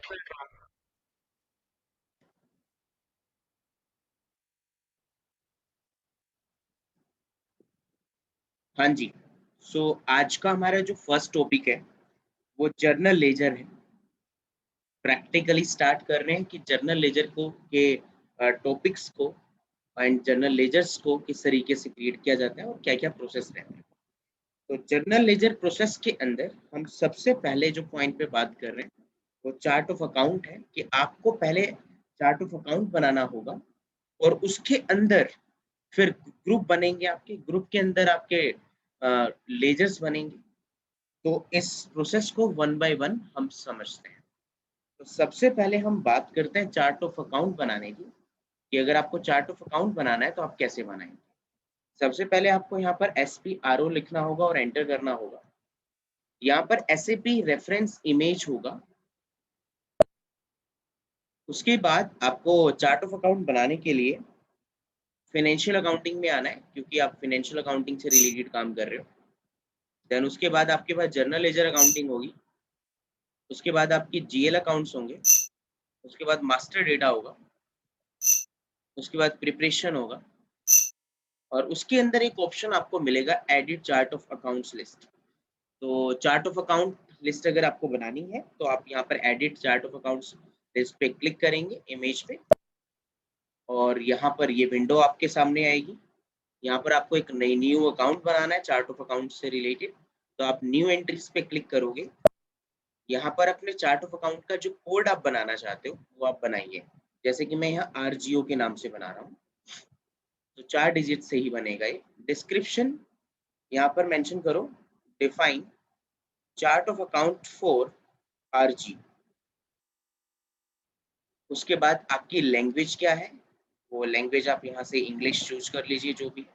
हाँ जी। आज का हमारा जो फर्स्ट टॉपिक है वो जर्नल लेजर है। प्रैक्टिकली स्टार्ट कर रहे हैं कि जर्नल लेजर को के टॉपिक्स को एंड जर्नल लेजर्स को किस तरीके से क्रिएट किया जाता है और क्या-क्या प्रोसेस रहते हैं। तो जर्नल लेजर प्रोसेस के अंदर हम सबसे पहले जो पॉइंट पे बात कर रहे हैं वो चार्ट ऑफ अकाउंट है कि आपको पहले चार्ट ऑफ अकाउंट बनाना होगा और उसके अंदर फिर ग्रुप बनेंगे, आपके ग्रुप के अंदर आपके लेजर्स बनेंगे। तो इस प्रोसेस को वन बाय वन हम समझते हैं। तो सबसे पहले हम बात करते हैं चार्ट ऑफ अकाउंट बनाने की, कि अगर आपको चार्ट ऑफ अकाउंट बनाना है तो आप कैसे बनाएँगे। सबसे पहले आपको यहाँ पर एसपीआरओ लिखना होगा और एंटर करना होगा। यहाँ पर एसएपी रेफरेंस इमेज होगा। उसके बाद आपको चार्ट ऑफ अकाउंट बनाने के लिए फाइनेंशियल अकाउंटिंग में आना है, क्योंकि आप फाइनेंशियल अकाउंटिंग से रिलेटेड काम कर रहे हो। देन उसके बाद आपके पास जर्नल लेजर अकाउंटिंग होगी। उसके बाद आपकी जीएल अकाउंट्स होंगे। उसके बाद मास्टर डेटा होगा। उसके बाद प्रिपरेशन होगा और उसके अंदर एक ऑप्शन आपको मिलेगा edit chart of accounts list. तो चार्ट ऑफ अकाउंट लिस्ट अगर आपको बनानी है तो आप यहाँ पर edit chart of accounts list पे क्लिक करेंगे इमेज पे और यहाँ पर ये विंडो आपके सामने आएगी। यहाँ पर आपको एक नई न्यू अकाउंट बनाना है चार्ट ऑफ अकाउंट से रिलेटेड, तो आप न्यू एंट्रीज पे क्लिक करोगे। यहाँ पर अपने चार्ट ऑफ अकाउंट का जो कोड आप बनाना चाहते हो वो आप बनाइए। जैसे कि मैं यहाँ आरजीओ के नाम से बना रहा हूँ, तो 4 डिजिट से ही बनेगा ये। डिस्क्रिप्शन यहाँ पर मेंशन करो, define chart of account for RG. उसके बाद आपकी लैंग्वेज क्या है, वो लैंग्वेज आप यहाँ से इंग्लिश चूज़ कर लीजिए जो भी।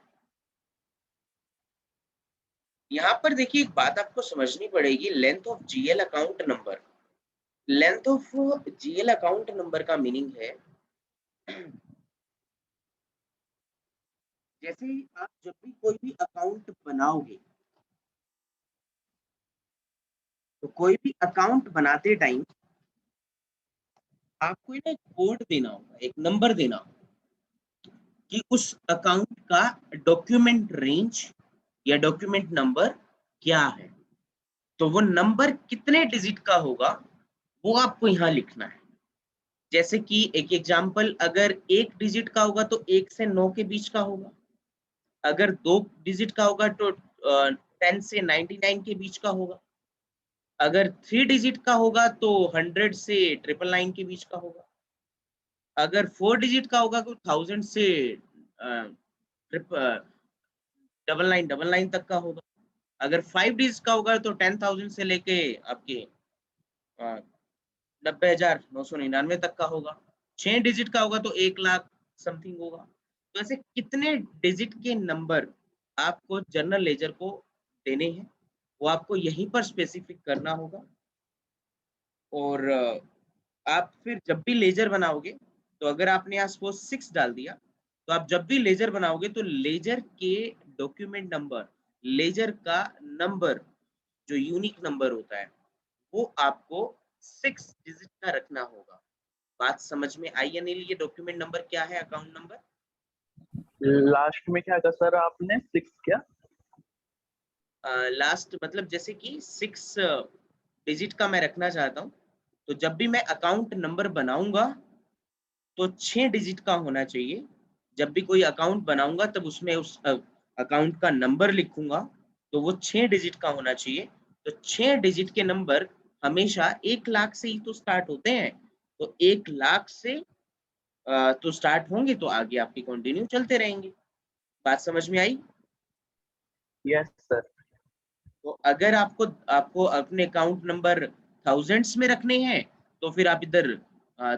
यहाँ पर देखिए एक बात आपको समझनी पड़ेगी, length of GL account number. Length of GL account number का मीनिंग है जैसे ही आप जब भी कोई भी अकाउंट बनाओगे, तो कोई भी अकाउंट बनाते टाइम आपको ना एक कोड देना होगा, एक नंबर देना होगा कि उस अकाउंट का डॉक्यूमेंट रेंज या डॉक्यूमेंट नंबर क्या है। तो वो नंबर कितने डिजिट का होगा वो आपको यहाँ लिखना है। जैसे कि एक एग्जांपल, अगर 1 डिजिट का होगा तो 1 से 9 के बीच का होगा। अगर 2 डिजिट का होगा तो 10 से 99 के बीच का होगा। अगर 3 डिजिट का होगा तो 100 से 999 के बीच का होगा। अगर 4 डिजिट का होगा तो 1000 से ट्रिप 9999 तक का होगा। अगर 5 डिजिट का होगा तो 10,000 से लेके आपके 90,999 तक का होगा। 6 डिजिट का होगा तो 1 लाख समथिंग होगा। तो ऐसे कितने डिजिट के नंबर आपको जर्नल लेजर को देने हैं, वो आपको यहीं पर स्पेसिफिक करना होगा। और आप फिर जब भी लेजर बनाओगे, तो अगर आपने यहाँ सपोज़ 6 डाल दिया, तो आप जब भी लेजर बनाओगे तो लेजर के डॉक्यूमेंट नंबर, लेजर का नंबर जो यूनिक नंबर होता है, वो आपको 6 डिजिट का रखना होगा। बात समझ में आई या नहीं? ये डॉक्यूमेंट नंबर क्या है, अकाउंट नंबर? लास्ट में क्या कहा सर आपने, 6 क्या? लास्ट मतलब जैसे कि 6 डिजिट का मैं रखना चाहता हूँ, तो जब भी मैं अकाउंट नंबर बनाऊँगा, तो 6 डिजिट का होना चाहिए। जब भी कोई अकाउंट बनाऊँगा तब उसमें उस अकाउंट का नंबर लिखूँगा, तो वो 6 डिजिट का होना चाहिए। तो 6 डिजिट के नंबर हमेशा 1 लाख से ही तो स्टार्ट होते हैं। तो 1 लाख से तो स्टार्ट होंगे तो आगे आपके कंटिन्यू चलते रहेंगे। बात समझ में आई? Yes sir. तो अगर आपको आपको अपने अकाउंट नंबर थाउज़ेंड्स में रखने हैं, तो फिर आप इधर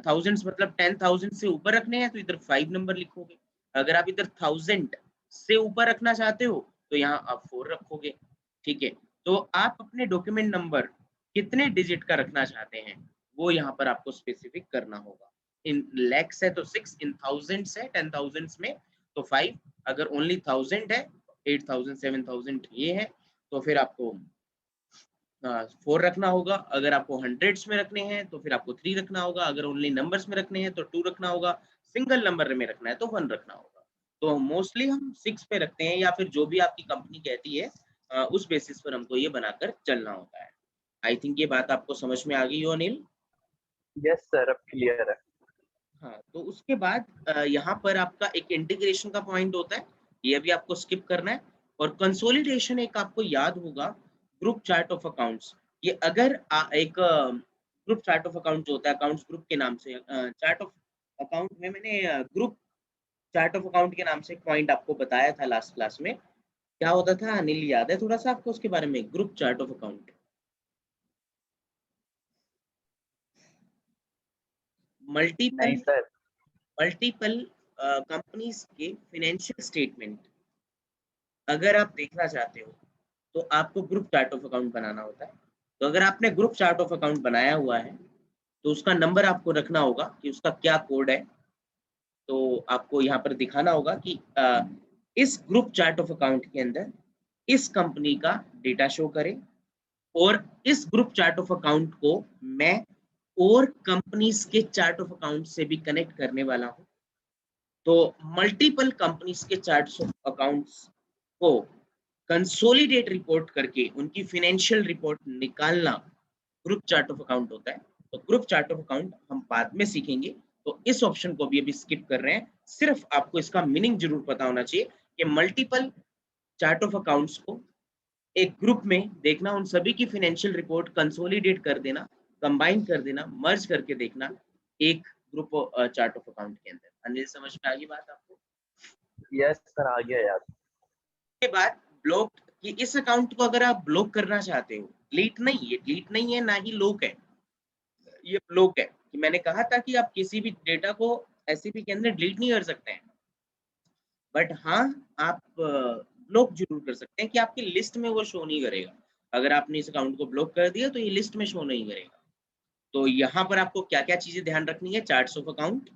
थाउज़ेंड्स मतलब 10,000 से ऊपर रखने हैं, तो इधर 5 नंबर लिखोगे। अगर आप इधर 1000 से ऊपर रखना चाहते हो, तो यहाँ आप 4 रखोगे, ठीक है? तो आप अपने डॉक्यूमेंट नंबर कितने डिजिट का रखना चाहते हैं, वो यहाँ पर आपको स्पेसिफिक करना होगा। इन लैक्स है तो 6, इन थाउज़ेंड्स है 10,000s में तो 5, अगर ओनली 1000 है, 8000 7000 ये है, तो फिर आपको 4 रखना होगा, अगर आपको हंड्रेड्स में रखने हैं तो फिर आपको 3 रखना होगा, अगर ओनली नंबर्स में रखने हैं तो 2 रखना होगा, सिंगल नंबर में रखना है तो 1 रखना होगा। तो मोस्टली हम 6 पे रखते हैं या फिर जो भी आपकी कंपनी कहती है उस बेसिस पर हमको ये बनाकर चलना होता है। आई थिंक ये बात आपको समझ में आ गई हो अनिल? यस सर, अब क्लियर है। हाँ, तो उसके बाद यहाँ पर आपका एक इंटीग्रेशन का पॉइंट होता है, ये भी आपको स्किप करना है। और कंसोलिडेशन एक आपको याद होगा, ग्रुप चार्ट ऑफ अकाउंट्स। ये अगर एक ग्रुप चार्ट ऑफ अकाउंट जो होता है अकाउंट्स ग्रुप के नाम से, चार्ट ऑफ अकाउंट में मैंने ग्रुप चार्ट ऑफ अकाउंट के नाम से एक पॉइंट आपको बताया था लास्ट क्लास में। क्या होता था अनिल, याद है थोड़ा सा आपको उसके बारे में? ग्रुप चार्ट ऑफ अकाउंट नहीं मल्टीपल सर। मल्टीपल कंपनीज के फाइनेंशियल स्टेटमेंट अगर आप देखना चाहते हो तो आपको ग्रुप चार्ट ऑफ अकाउंट बनाना होता है। तो अगर आपने ग्रुप चार्ट ऑफ अकाउंट बनाया हुआ है तो उसका नंबर आपको रखना होगा कि उसका क्या कोड है। तो आपको यहाँ पर दिखाना होगा कि इस ग्रुप चार्ट ऑफ अकाउंट के अंदर इस कंपनी का डेटा शो करे और इस ग्रुप चार्ट ऑफ अकाउंट को मैं और कंपनीज के चार्ट ऑफ अकाउंट से भी कनेक्ट करने वाला हूँ। तो मल्टीपल कंपनीज के चार्ट्स ऑफ अकाउंट्स को कंसोलिडेट रिपोर्ट करके उनकी फाइनेंशियल रिपोर्ट निकालना ग्रुप चार्ट ऑफ अकाउंट होता है। तो ग्रुप चार्ट ऑफ अकाउंट हम बाद में सीखेंगे, तो इस ऑप्शन को भी अभी स्किप कर रहे हैं। सिर्फ आपको इसका मीनिंग जरूर पता होना चाहिए कि मल्टीपल चार्ट ऑफ अकाउंट्स को एक ग्रुप में देखना, उन सभी की फाइनेंशियल रिपोर्ट कंसोलिडेट कर देना, कंबाइन कर देना, मर्ज करके देखना एक ग्रुप चार्ट ऑफ अकाउंट के अंदर। अनिल समझ में आ गई बात आपको? यस सर, आ गया याद। के बाद ब्लॉक, कि इस अकाउंट को अगर आप ब्लॉक करना चाहते हो, डिलीट नहीं, ये डिलीट नहीं है ना ही लॉक है, ये ब्लॉक है। कि मैंने कहा था कि आप किसी भी डेटा को एससीपी के अंदर डिलीट नहीं कर सकते हैं, बट हाँ आप ब्लॉक जरूर कर सकते हैं कि आपकी लिस्ट में वो शो नहीं करेगा। अगर आपने इस अकाउंट को ब्लॉक कर दिया तो ये लिस्ट में शो नहीं करेगा। तो यहाँ पर आपको क्या क्या चीजें ध्यान रखनी है, चार्ट्स ऑफ अकाउंट,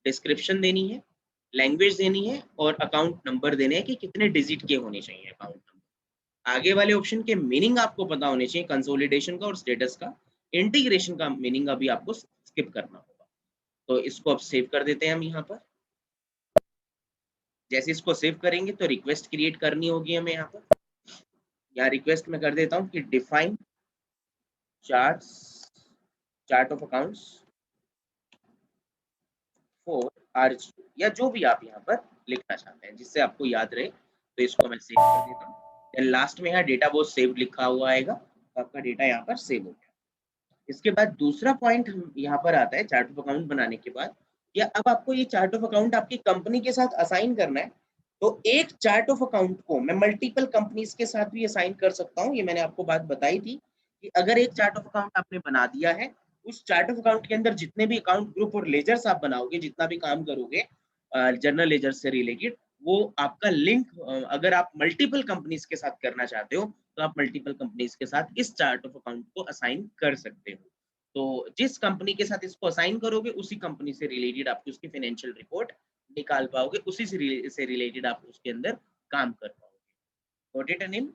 डिस्क्रिप्शन देनी है, लैंग्वेज देनी है और अकाउंट नंबर देने हैं कि कितने डिजिट के होने चाहिए अकाउंट नंबर। आगे वाले ऑप्शन के मीनिंग आपको पता होने चाहिए, कंसोलिडेशन का और स्टेटस का। इंटीग्रेशन का मीनिंग अभी आपको स्किप करना होगा। तो इसको अब सेव कर देते हैं हम यहाँ पर। जैसे इसको सेव करेंगे तो रिक्वेस्ट क्रिएट करनी होगी हमें यहाँ पर। यहाँ रिक्वेस्ट में कर देता हूँ कि define chart of accounts for RGU, या जो भी आप यहाँ पर लिखना चाहते हैं जिससे आपको याद रहे। तो इसको मैं सेव कर देता हूँ। देन लास्ट में यहाँ डेटा वो सेव लिखा हुआ आएगा, तो आपका डेटा यहाँ पर सेव हो गया। इसके बाद दूसरा पॉइंट यहाँ पर आता है चार्ट ऑफ अकाउंट बनाने के बाद, या अब आपको ये चार्ट ऑफ अकाउंट आपकी कंपनी के साथ असाइन करना है। तो एक चार्ट ऑफ अकाउंट को मैं मल्टीपल कंपनीज के साथ भी असाइन कर सकता हूँ। ये मैंने आपको बात बताई थी कि अगर एक चार्ट ऑफ अकाउंट आपने बना दिया है, उस चार्ट ऑफ अकाउंट के अंदर जितने भी अकाउंट ग्रुप और लेजर्स आप बनाओगे, जितना भी काम करोगे जर्नल लेजर से रिलेटेड, वो आपका लिंक अगर आप मल्टीपल कंपनीज के साथ करना चाहते हो तो आप मल्टीपल कंपनीज के साथ इस चार्ट ऑफ अकाउंट को असाइन कर सकते हो। तो जिस कंपनी के साथ इसको असाइन करोगे उसी कंपनी से रिलेटेड आप उसकी फाइनेंशियल रिपोर्ट निकाल पाओगे, उसी से रिलेटेड आप उसके अंदर काम कर पाओगे। Got it Anil?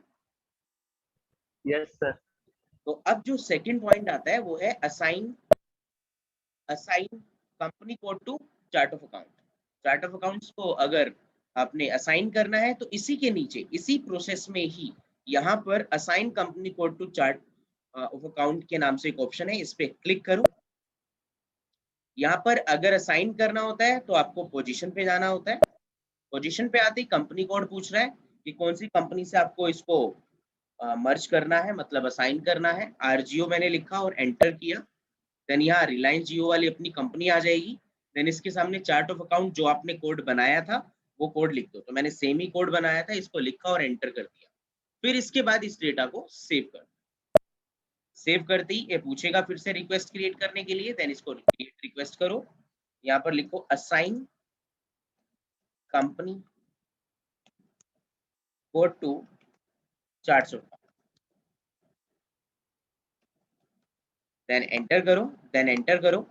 Yes sir. तो अब जो सेकंड पॉइंट आता है वो है assign company code to chart of account. Chart of accounts को अगर आपने असाइन करना है तो इसी के नीचे, इसी प्रोसेस में ही यहाँ पर assign company code to chart of account के नाम से एक ऑप्शन है, इस पे क्लिक करो। यहाँ पर अगर असाइन करना होता है तो आपको पोजीशन पे जाना होता है। पोजीशन पे आते ही कंपनी कोड पूछ रहा है कि कौन सी कंपनी से आपको इसको मर्ज करना है, मतलब असाइन करना है। आरजीओ मैंने लिखा और एंटर किया। देन यहाँ रिलायंस जियो वाली अपनी कंपनी आ जाएगी। देन इसके सामने चार्ट ऑफ अकाउंट जो आपने कोड बनाया था वो कोड लिख दो। तो मैंने सेम ही कोड बनाया था, इसको लिखा और एंटर कर दिया। फिर इसके बाद इस डेटा को सेव कर, सेव करते ही ये पूछेगा फिर से रिक्वेस्ट क्रिएट करने के लिए। देन इसको क्रिएट रिक्वेस्ट करो, यहाँ पर लिखो assign company code to charts of, then enter करो। देन एंटर करो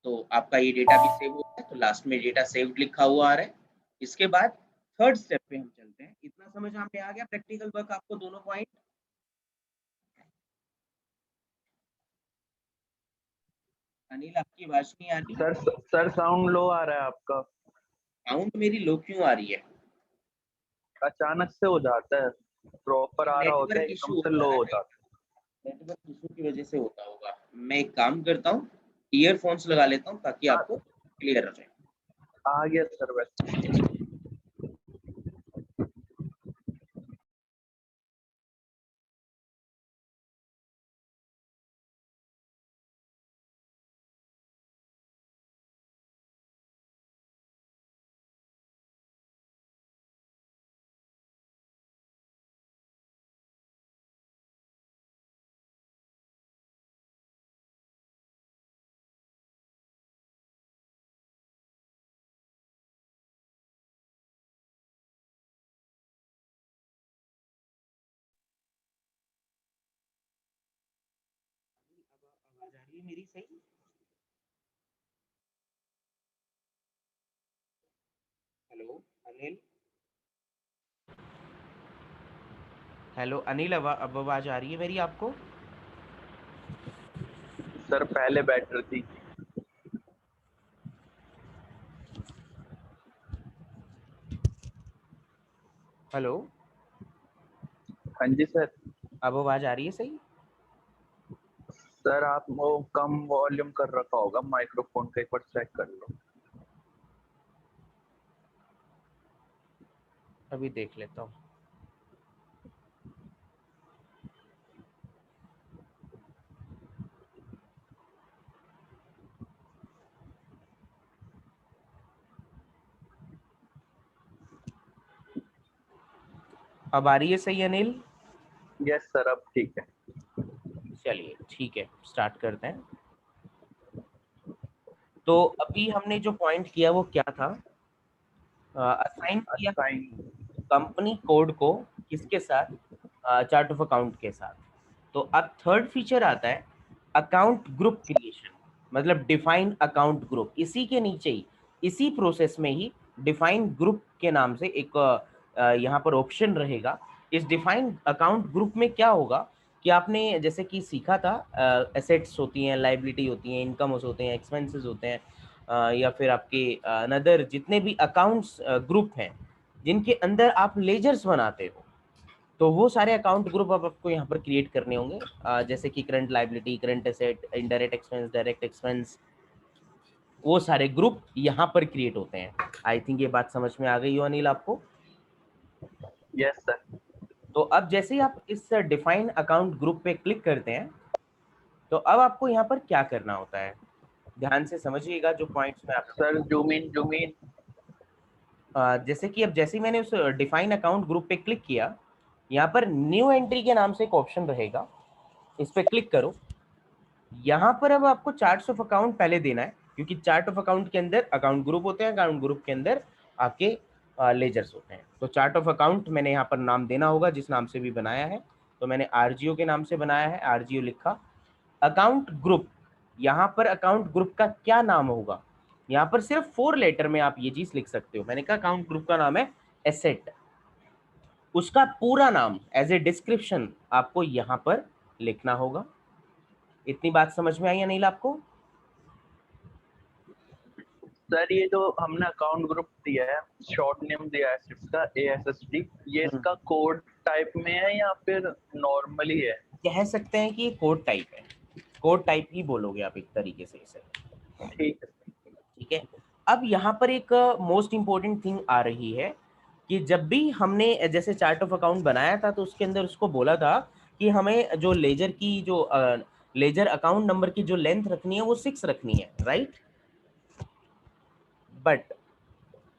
तो आपका ये डेटा भी सेव होता है। तो लास्ट में डेटा सेव्ड लिखा हुआ आ रहा है। इसके बाद थर्ड स्टेप पे हम चलते हैं। इतना समझ में आ गया प्रैक्टिकल वर्क आपको दोनों पॉइंट? अनिल आपकी आवाज नहीं आ रही। सर साउंड लो आ रहा है आपका। साउंड मेरी लो क्यों आ रही है? अचानक से हो जाता है, प्रॉपर आ रहा होता है नेटवर्क एकदम इशू से होगा लो ना हो कहीं। जाता नेटवर्क इशू की वजह से होता होगा। मैं एक काम करता हूँ, ईयरफोन्स लगा लेता हूँ ताकि है। आपको क्लियर हो जाए। आ गया सर वैसे। आवाज आ रही है मेरी सही? हेलो अनिल। हेलो अनिल, अब आवाज आ रही है मेरी आपको? सर पहले बेटर थी। हेलो, हाँ जी सर। अब आवाज आ रही है सही? सर आप वो कम वॉल्यूम कर रखा होगा माइक्रोफोन का, एक बार चेक कर लो। अभी देख लेता हूँ। अब आ रही है सही अनिल? यस सर अब ठीक है। चलिए ठीक है, स्टार्ट करते हैं। तो अभी हमने जो पॉइंट किया वो क्या था? असाइन किया असाइन। कंपनी कोड को किसके साथ? चार्ट ऑफ अकाउंट के साथ। तो अब थर्ड फीचर आता है अकाउंट ग्रुप क्रिएशन, मतलब डिफाइन अकाउंट ग्रुप। इसी के नीचे ही, इसी प्रोसेस में ही डिफाइन ग्रुप के नाम से एक यहाँ पर ऑप्शन रहेगा। इस डिफाइन अकाउंट ग्रुप में क्या होगा कि आपने जैसे कि सीखा था, एसेट्स होती हैं, लाइबिलिटी होती हैं, इनकम होते हैं, एक्सपेंसेस होते हैं, या फिर आपके अनदर जितने भी अकाउंट्स ग्रुप हैं जिनके अंदर आप लेजर्स बनाते हो, तो वो सारे अकाउंट ग्रुप अब आपको यहाँ पर क्रिएट करने होंगे। जैसे कि current liability, current asset, indirect expense, direct expense, वो सारे ग्रुप यहाँ पर क्रिएट होते हैं। आई थिंक ये बात समझ में आ गई हो अनिल आपको? Yes sir. तो अब जैसे ही आप इस डिफाइन अकाउंट ग्रुप पे क्लिक करते हैं, तो अब आपको यहाँ पर क्या करना होता है, ध्यान से समझिएगा जो पॉइंट्स मैं आपको सर जूम इन। जैसे कि अब जैसे ही मैंने उस डिफाइन अकाउंट ग्रुप पे क्लिक किया, यहाँ पर न्यू एंट्री के नाम से एक ऑप्शन रहेगा, इस पे क्लिक करो। यहाँ पर अब आपको चार्ट्स ऑफ अकाउंट पहले देना है, क्योंकि चार्ट ऑफ अकाउंट के अंदर अकाउंट ग्रुप होते हैं, अकाउंट ग्रुप के अंदर आपके लेजर्स होते हैं। तो चार्ट ऑफ अकाउंट मैंने यहाँ पर नाम देना होगा जिस नाम से भी बनाया है। तो मैंने आरजीओ के नाम से बनाया है, आरजीओ लिखा। अकाउंट ग्रुप, यहाँ पर अकाउंट ग्रुप का क्या नाम होगा? यहाँ पर सिर्फ 4 लेटर में आप ये चीज लिख सकते हो। मैंने कहा अकाउंट ग्रुप का नाम है एसेट, उसका पूरा नाम एज ए डिस्क्रिप्शन आपको यहाँ पर लिखना होगा। इतनी बात समझ में आई या नहीं आपको? सर ये जो हमने अकाउंट ग्रुप दिया है, शॉर्ट नेम दिया है इसका ASST, ये इसका कोड टाइप में है या फिर नॉर्मली है? कह सकते हैं कि ये कोड टाइप है, कोड टाइप ही बोलोगे आप एक तरीके से इसे। ठीक है। ठीक है। अब यहाँ पर एक मोस्ट इंपॉर्टेंट थिंग आ रही है कि जब भी हमने जैसे चार्ट ऑफ अकाउंट बनाया था तो उसके अंदर उसको बोला था कि हमें जो लेजर की जो लेजर अकाउंट नंबर की जो लेंथ रखनी है वो 6 रखनी है, राइट? बट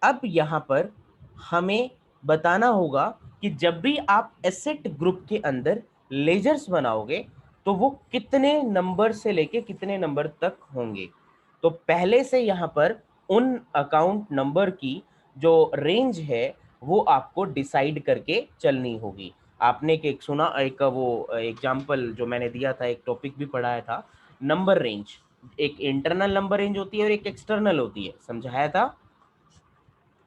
अब यहाँ पर हमें बताना होगा कि जब भी आप एसेट ग्रुप के अंदर लेजर्स बनाओगे तो वो कितने नंबर से लेके कितने नंबर तक होंगे। तो पहले से यहाँ पर उन अकाउंट नंबर की जो रेंज है वो आपको डिसाइड करके चलनी होगी। आपने एक सुना, एक वो एग्जाम्पल जो मैंने दिया था, एक टॉपिक भी पढ़ाया था, नंबर रेंज। एक इंटरनल नंबर रेंज होती है और एक एक्सटर्नल होती है, समझाया था।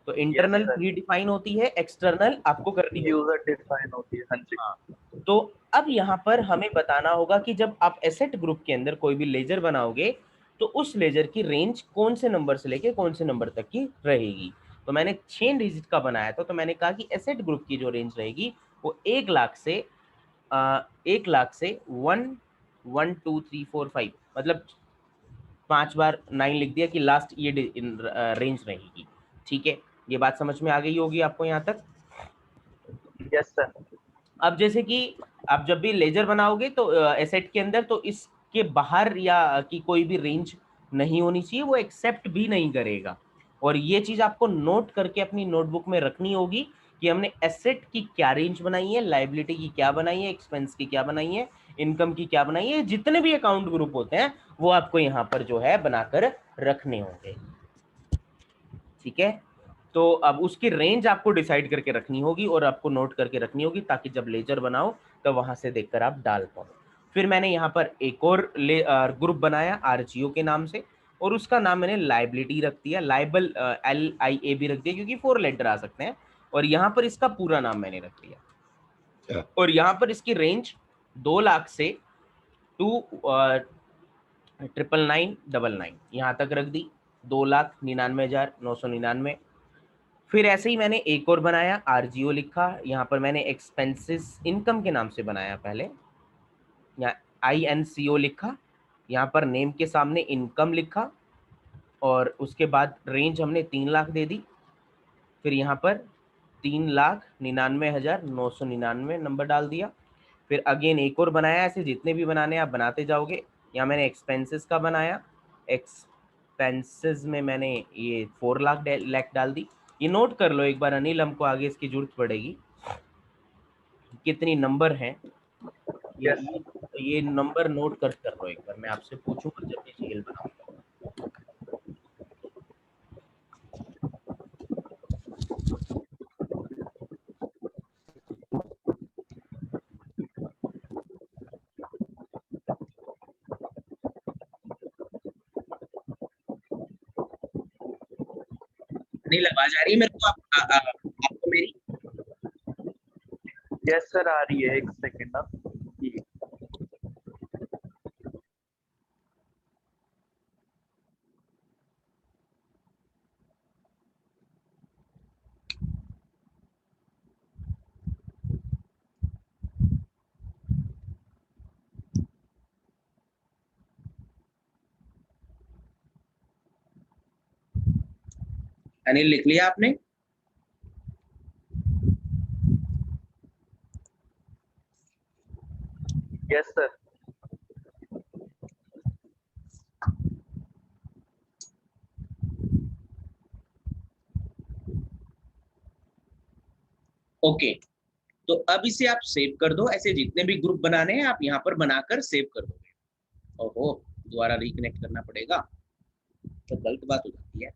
तो yes internal sir. Pre define होती है, एक्सटर्नल आपको करनी होती यूजर डिफाइन होती है, हाँ जी। है। हाँ। तो अब यहाँ पर हमें बताना होगा कि जब आप एसेट ग्रुप के अंदर कोई भी लेजर बनाओगे तो उस लेजर की रेंज कौन से नंबर से लेके कौन से नंबर तक की रहेगी। तो मैंने 6 डिजिट का बनाया था, तो मैंने कहा कि एसेट ग्रुप की जो रेंज रहेगी वो 1 लाख से 1 लाख से 1 1 2 3 4 5, मतलब 5 बार 9 लिख दिया कि लास्ट ये रेंज रहेगी। ठीक है, ये बात समझ में आ गई होगी आपको यहाँ तक। Yes sir. अब जैसे कि आप जब भी लेजर बनाओगे तो एसेट के अंदर, तो इसके बाहर या की कोई भी रेंज नहीं होनी चाहिए, वो एक्सेप्ट भी नहीं करेगा। और ये चीज आपको नोट करके अपनी नोटबुक में रखनी होगी कि हमने एसेट की क्या रेंज बनाई है, लायबिलिटी की क्या बनाई है, एक्सपेंस की क्या बनाई है, इनकम की क्या बनाई है। जितने भी अकाउंट ग्रुप होते हैं वो आपको यहाँ पर जो है बनाकर रखने होंगे। ठीक है, तो अब उसकी रेंज आपको डिसाइड करके रखनी होगी और आपको नोट करके रखनी होगी, ताकि जब लेजर बनाओ तो वहां से देखकर आप डाल पाओ। फिर मैंने यहाँ पर एक और ग्रुप बनाया आरजीओ के नाम से, और उसका नाम मैंने लाइबिलिटी रख दिया, लाइबल LIA भी रख दिया, क्योंकि 4 लेटर आ सकते हैं। और यहाँ पर इसका पूरा नाम मैंने रख दिया, और यहाँ पर इसकी रेंज 2 लाख से 2,999,999 यहाँ तक रख दी, 2,99,999। फिर ऐसे ही मैंने एक और बनाया, आरजीओ लिखा, यहाँ पर मैंने एक्सपेंसेस इनकम के नाम से बनाया पहले, यहाँ INCO लिखा, यहाँ पर नेम के सामने इनकम लिखा, और उसके बाद रेंज हमने 3 लाख दे दी। फिर यहाँ पर 3,99,999 नंबर डाल दिया। फिर अगेन एक और बनाया, ऐसे जितने भी बनाने आप बनाते जाओगे। यहाँ मैंने एक्सपेंसेस का बनाया, एक्सपेंसेस में मैंने ये 4 लाख डाल दी। ये नोट कर लो एक बार अनिल, हमको आगे इसकी जरूरत पड़ेगी, कितनी नंबर हैं ये यस। ये ये नंबर नोट कर लो एक बार, मैं आपसे पूछूंगा जब भी सीएल बनाऊंगा। अनिल आवाज आ रही है मेरे को, आपको मेरी? यस सर, आ रही है, एक सेकेंड ना। अनिल लिख लिया आपने? Yes sir. ओके, तो अब इसे आप सेव कर दो, ऐसे जितने भी ग्रुप बनाने हैं आप यहाँ पर बनाकर सेव कर दोगे। ओहो, दोबारा रिकनेक्ट करना पड़ेगा, तो गलत बात हो जाती है।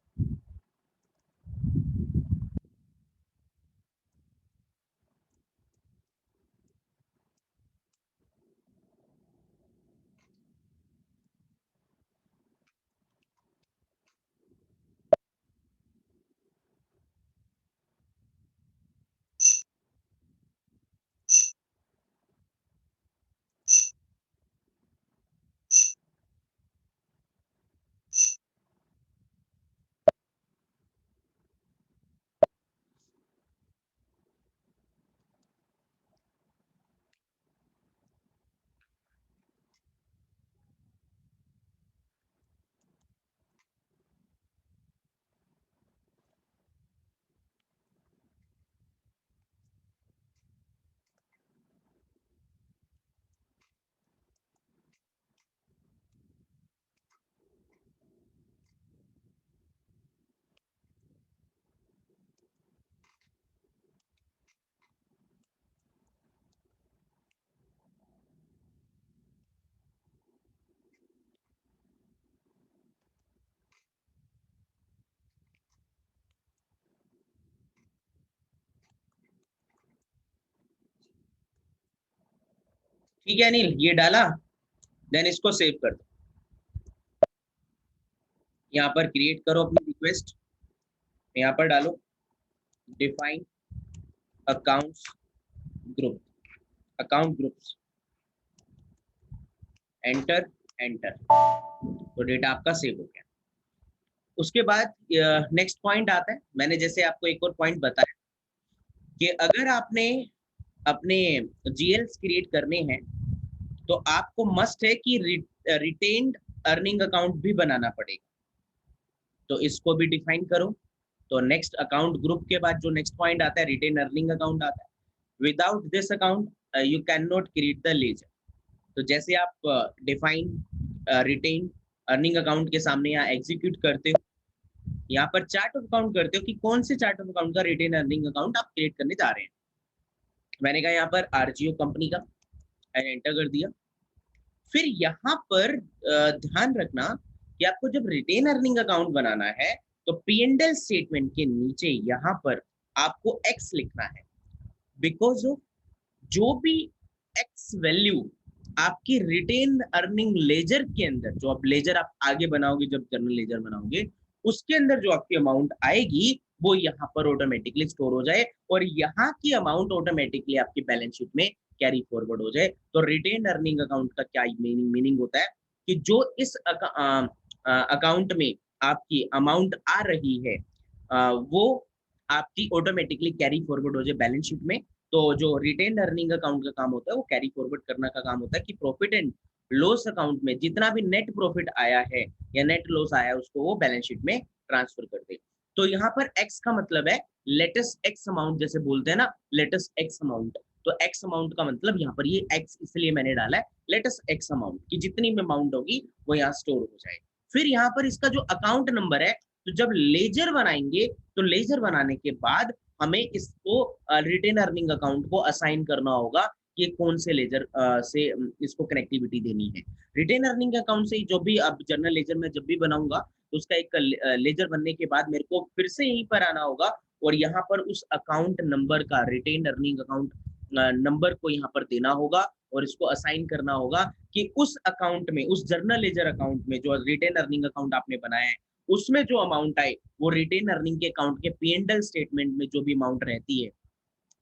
ठीक है अनिल, ये डाला, देन इसको सेव कर दो। यहाँ पर क्रिएट करो अपनी रिक्वेस्ट, यहाँ पर डालो define accounts group, account groups, enter enter, तो डेटा आपका सेव हो गया। उसके बाद नेक्स्ट पॉइंट आता है, मैंने जैसे आपको एक और पॉइंट बताया कि अगर आपने अपने जीएल्स क्रिएट करने हैं तो आपको मस्ट है कि रिटेन्ड अर्निंग अकाउंट भी बनाना पड़ेगा, तो इसको भी डिफाइन करो। तो नेक्स्ट अकाउंट ग्रुप के बाद जो नेक्स्ट पॉइंट आता है रिटेन अर्निंग अकाउंट आता है। Without this account you can not create the ledger. तो जैसे आप डिफाइन रिटेन अर्निंग अकाउंट के सामने यहाँ एग्जीक्यूट करते हो, यहाँ पर चार्ट ऑफ अकाउंट करते हो कि कौन से चार्ट ऑफ अकाउंट का रिटेन अर्निंग अकाउंट आप क्रिएट करने जा रहे हैं। मैंने कहा यहाँ पर आरजीओ कंपनी का, एंटर कर दिया। फिर यहाँ पर ध्यान रखना कि आपको जब रिटेन अर्निंग अकाउंट बनाना है तो P&L स्टेटमेंट के नीचे यहाँ पर आपको एक्स लिखना है, बिकॉज ऑफ जो भी एक्स वैल्यू आपकी रिटेन अर्निंग लेजर के अंदर, जो आप लेजर आप आगे बनाओगे, जब जर्नल लेजर बनाओगे उसके अंदर जो आपकी अमाउंट आएगी वो यहाँ पर ऑटोमेटिकली स्टोर हो जाए और यहाँ की अमाउंट ऑटोमेटिकली आपकी बैलेंस शीट में कैरी फॉरवर्ड हो जाए। तो रिटेन अर्निंग अकाउंट का क्या मीनिंग होता है कि जो इस अकाउंट में आपकी अमाउंट आ रही है वो आपकी ऑटोमेटिकली कैरी फॉरवर्ड हो जाए बैलेंस शीट में। तो जो रिटेन अर्निंग अकाउंट का काम होता है वो कैरी फॉरवर्ड करने का काम होता है कि प्रॉफिट एंड लॉस अकाउंट में जितना भी नेट प्रॉफिट आया है या नेट लॉस आया है उसको वो बैलेंस शीट में ट्रांसफर कर दे। तो यहाँ पर एक्स का मतलब है लेटेस्ट एक्स अमाउंट, जैसे बोलते हैं ना लेटेस्ट एक्स अमाउंट। तो एक्स अमाउंट का मतलब यहाँ पर ये एक्स इसलिए मैंने डाला है लेटेस्ट एक्स अमाउंट की जितनी भी अमाउंट होगी वो यहाँ स्टोर हो जाए। फिर यहाँ पर इसका जो अकाउंट नंबर है, तो जब लेजर बनाएंगे तो लेजर बनाने के बाद हमें इसको रिटेन अर्निंग अकाउंट को असाइन करना होगा कि कौन से लेजर से इसको कनेक्टिविटी देनी है। रिटेन अर्निंग अकाउंट से जो भी अब जर्नल लेजर में जब भी बनाऊंगा तो उसका एक लेजर बनने के बाद मेरे को फिर से यहीं पर आना होगा और यहाँ पर उस अकाउंट नंबर का रिटेन अर्निंग अकाउंट नंबर को यहाँ पर देना होगा और इसको असाइन करना होगा कि उस अकाउंट में, उस जर्नल लेजर अकाउंट में जो रिटेन अर्निंग अकाउंट आपने बनाया है उसमें जो अमाउंट आए वो रिटेन अर्निंग के अकाउंट के P&L स्टेटमेंट में जो भी अमाउंट रहती है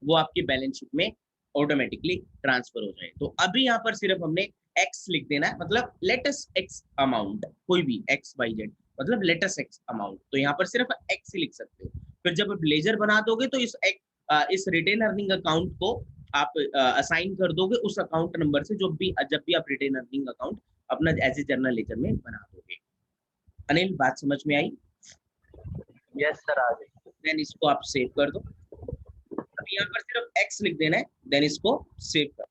वो आपकी बैलेंस शीट में ऑटोमेटिकली ट्रांसफर हो जाए। तो अभी यहाँ पर सिर्फ हमने एक्स लिख देना है, मतलब लेटेस्ट एक्स अमाउंट, कोई भी एक्स वाई जेड मतलब लेटेस्ट एक्स अमाउंट, तो यहाँ पर सिर्फ एक्स ही लिख सकते हो। फिर जब आप लेजर बना दोगे तो इस रिटेन अर्निंग अकाउंट को आप असाइन कर दोगे उस अकाउंट नंबर से जब भी आप रिटेन अर्निंग अकाउंट अपना एज ए जर्नल लेजर में बना दोगे। अनिल, बात समझ में आई? यस सर, आ गई। देन इसको आप सेव कर दो। अभी यहाँ पर सिर्फ एक्स लिख देना है, देन इसको सेव कर,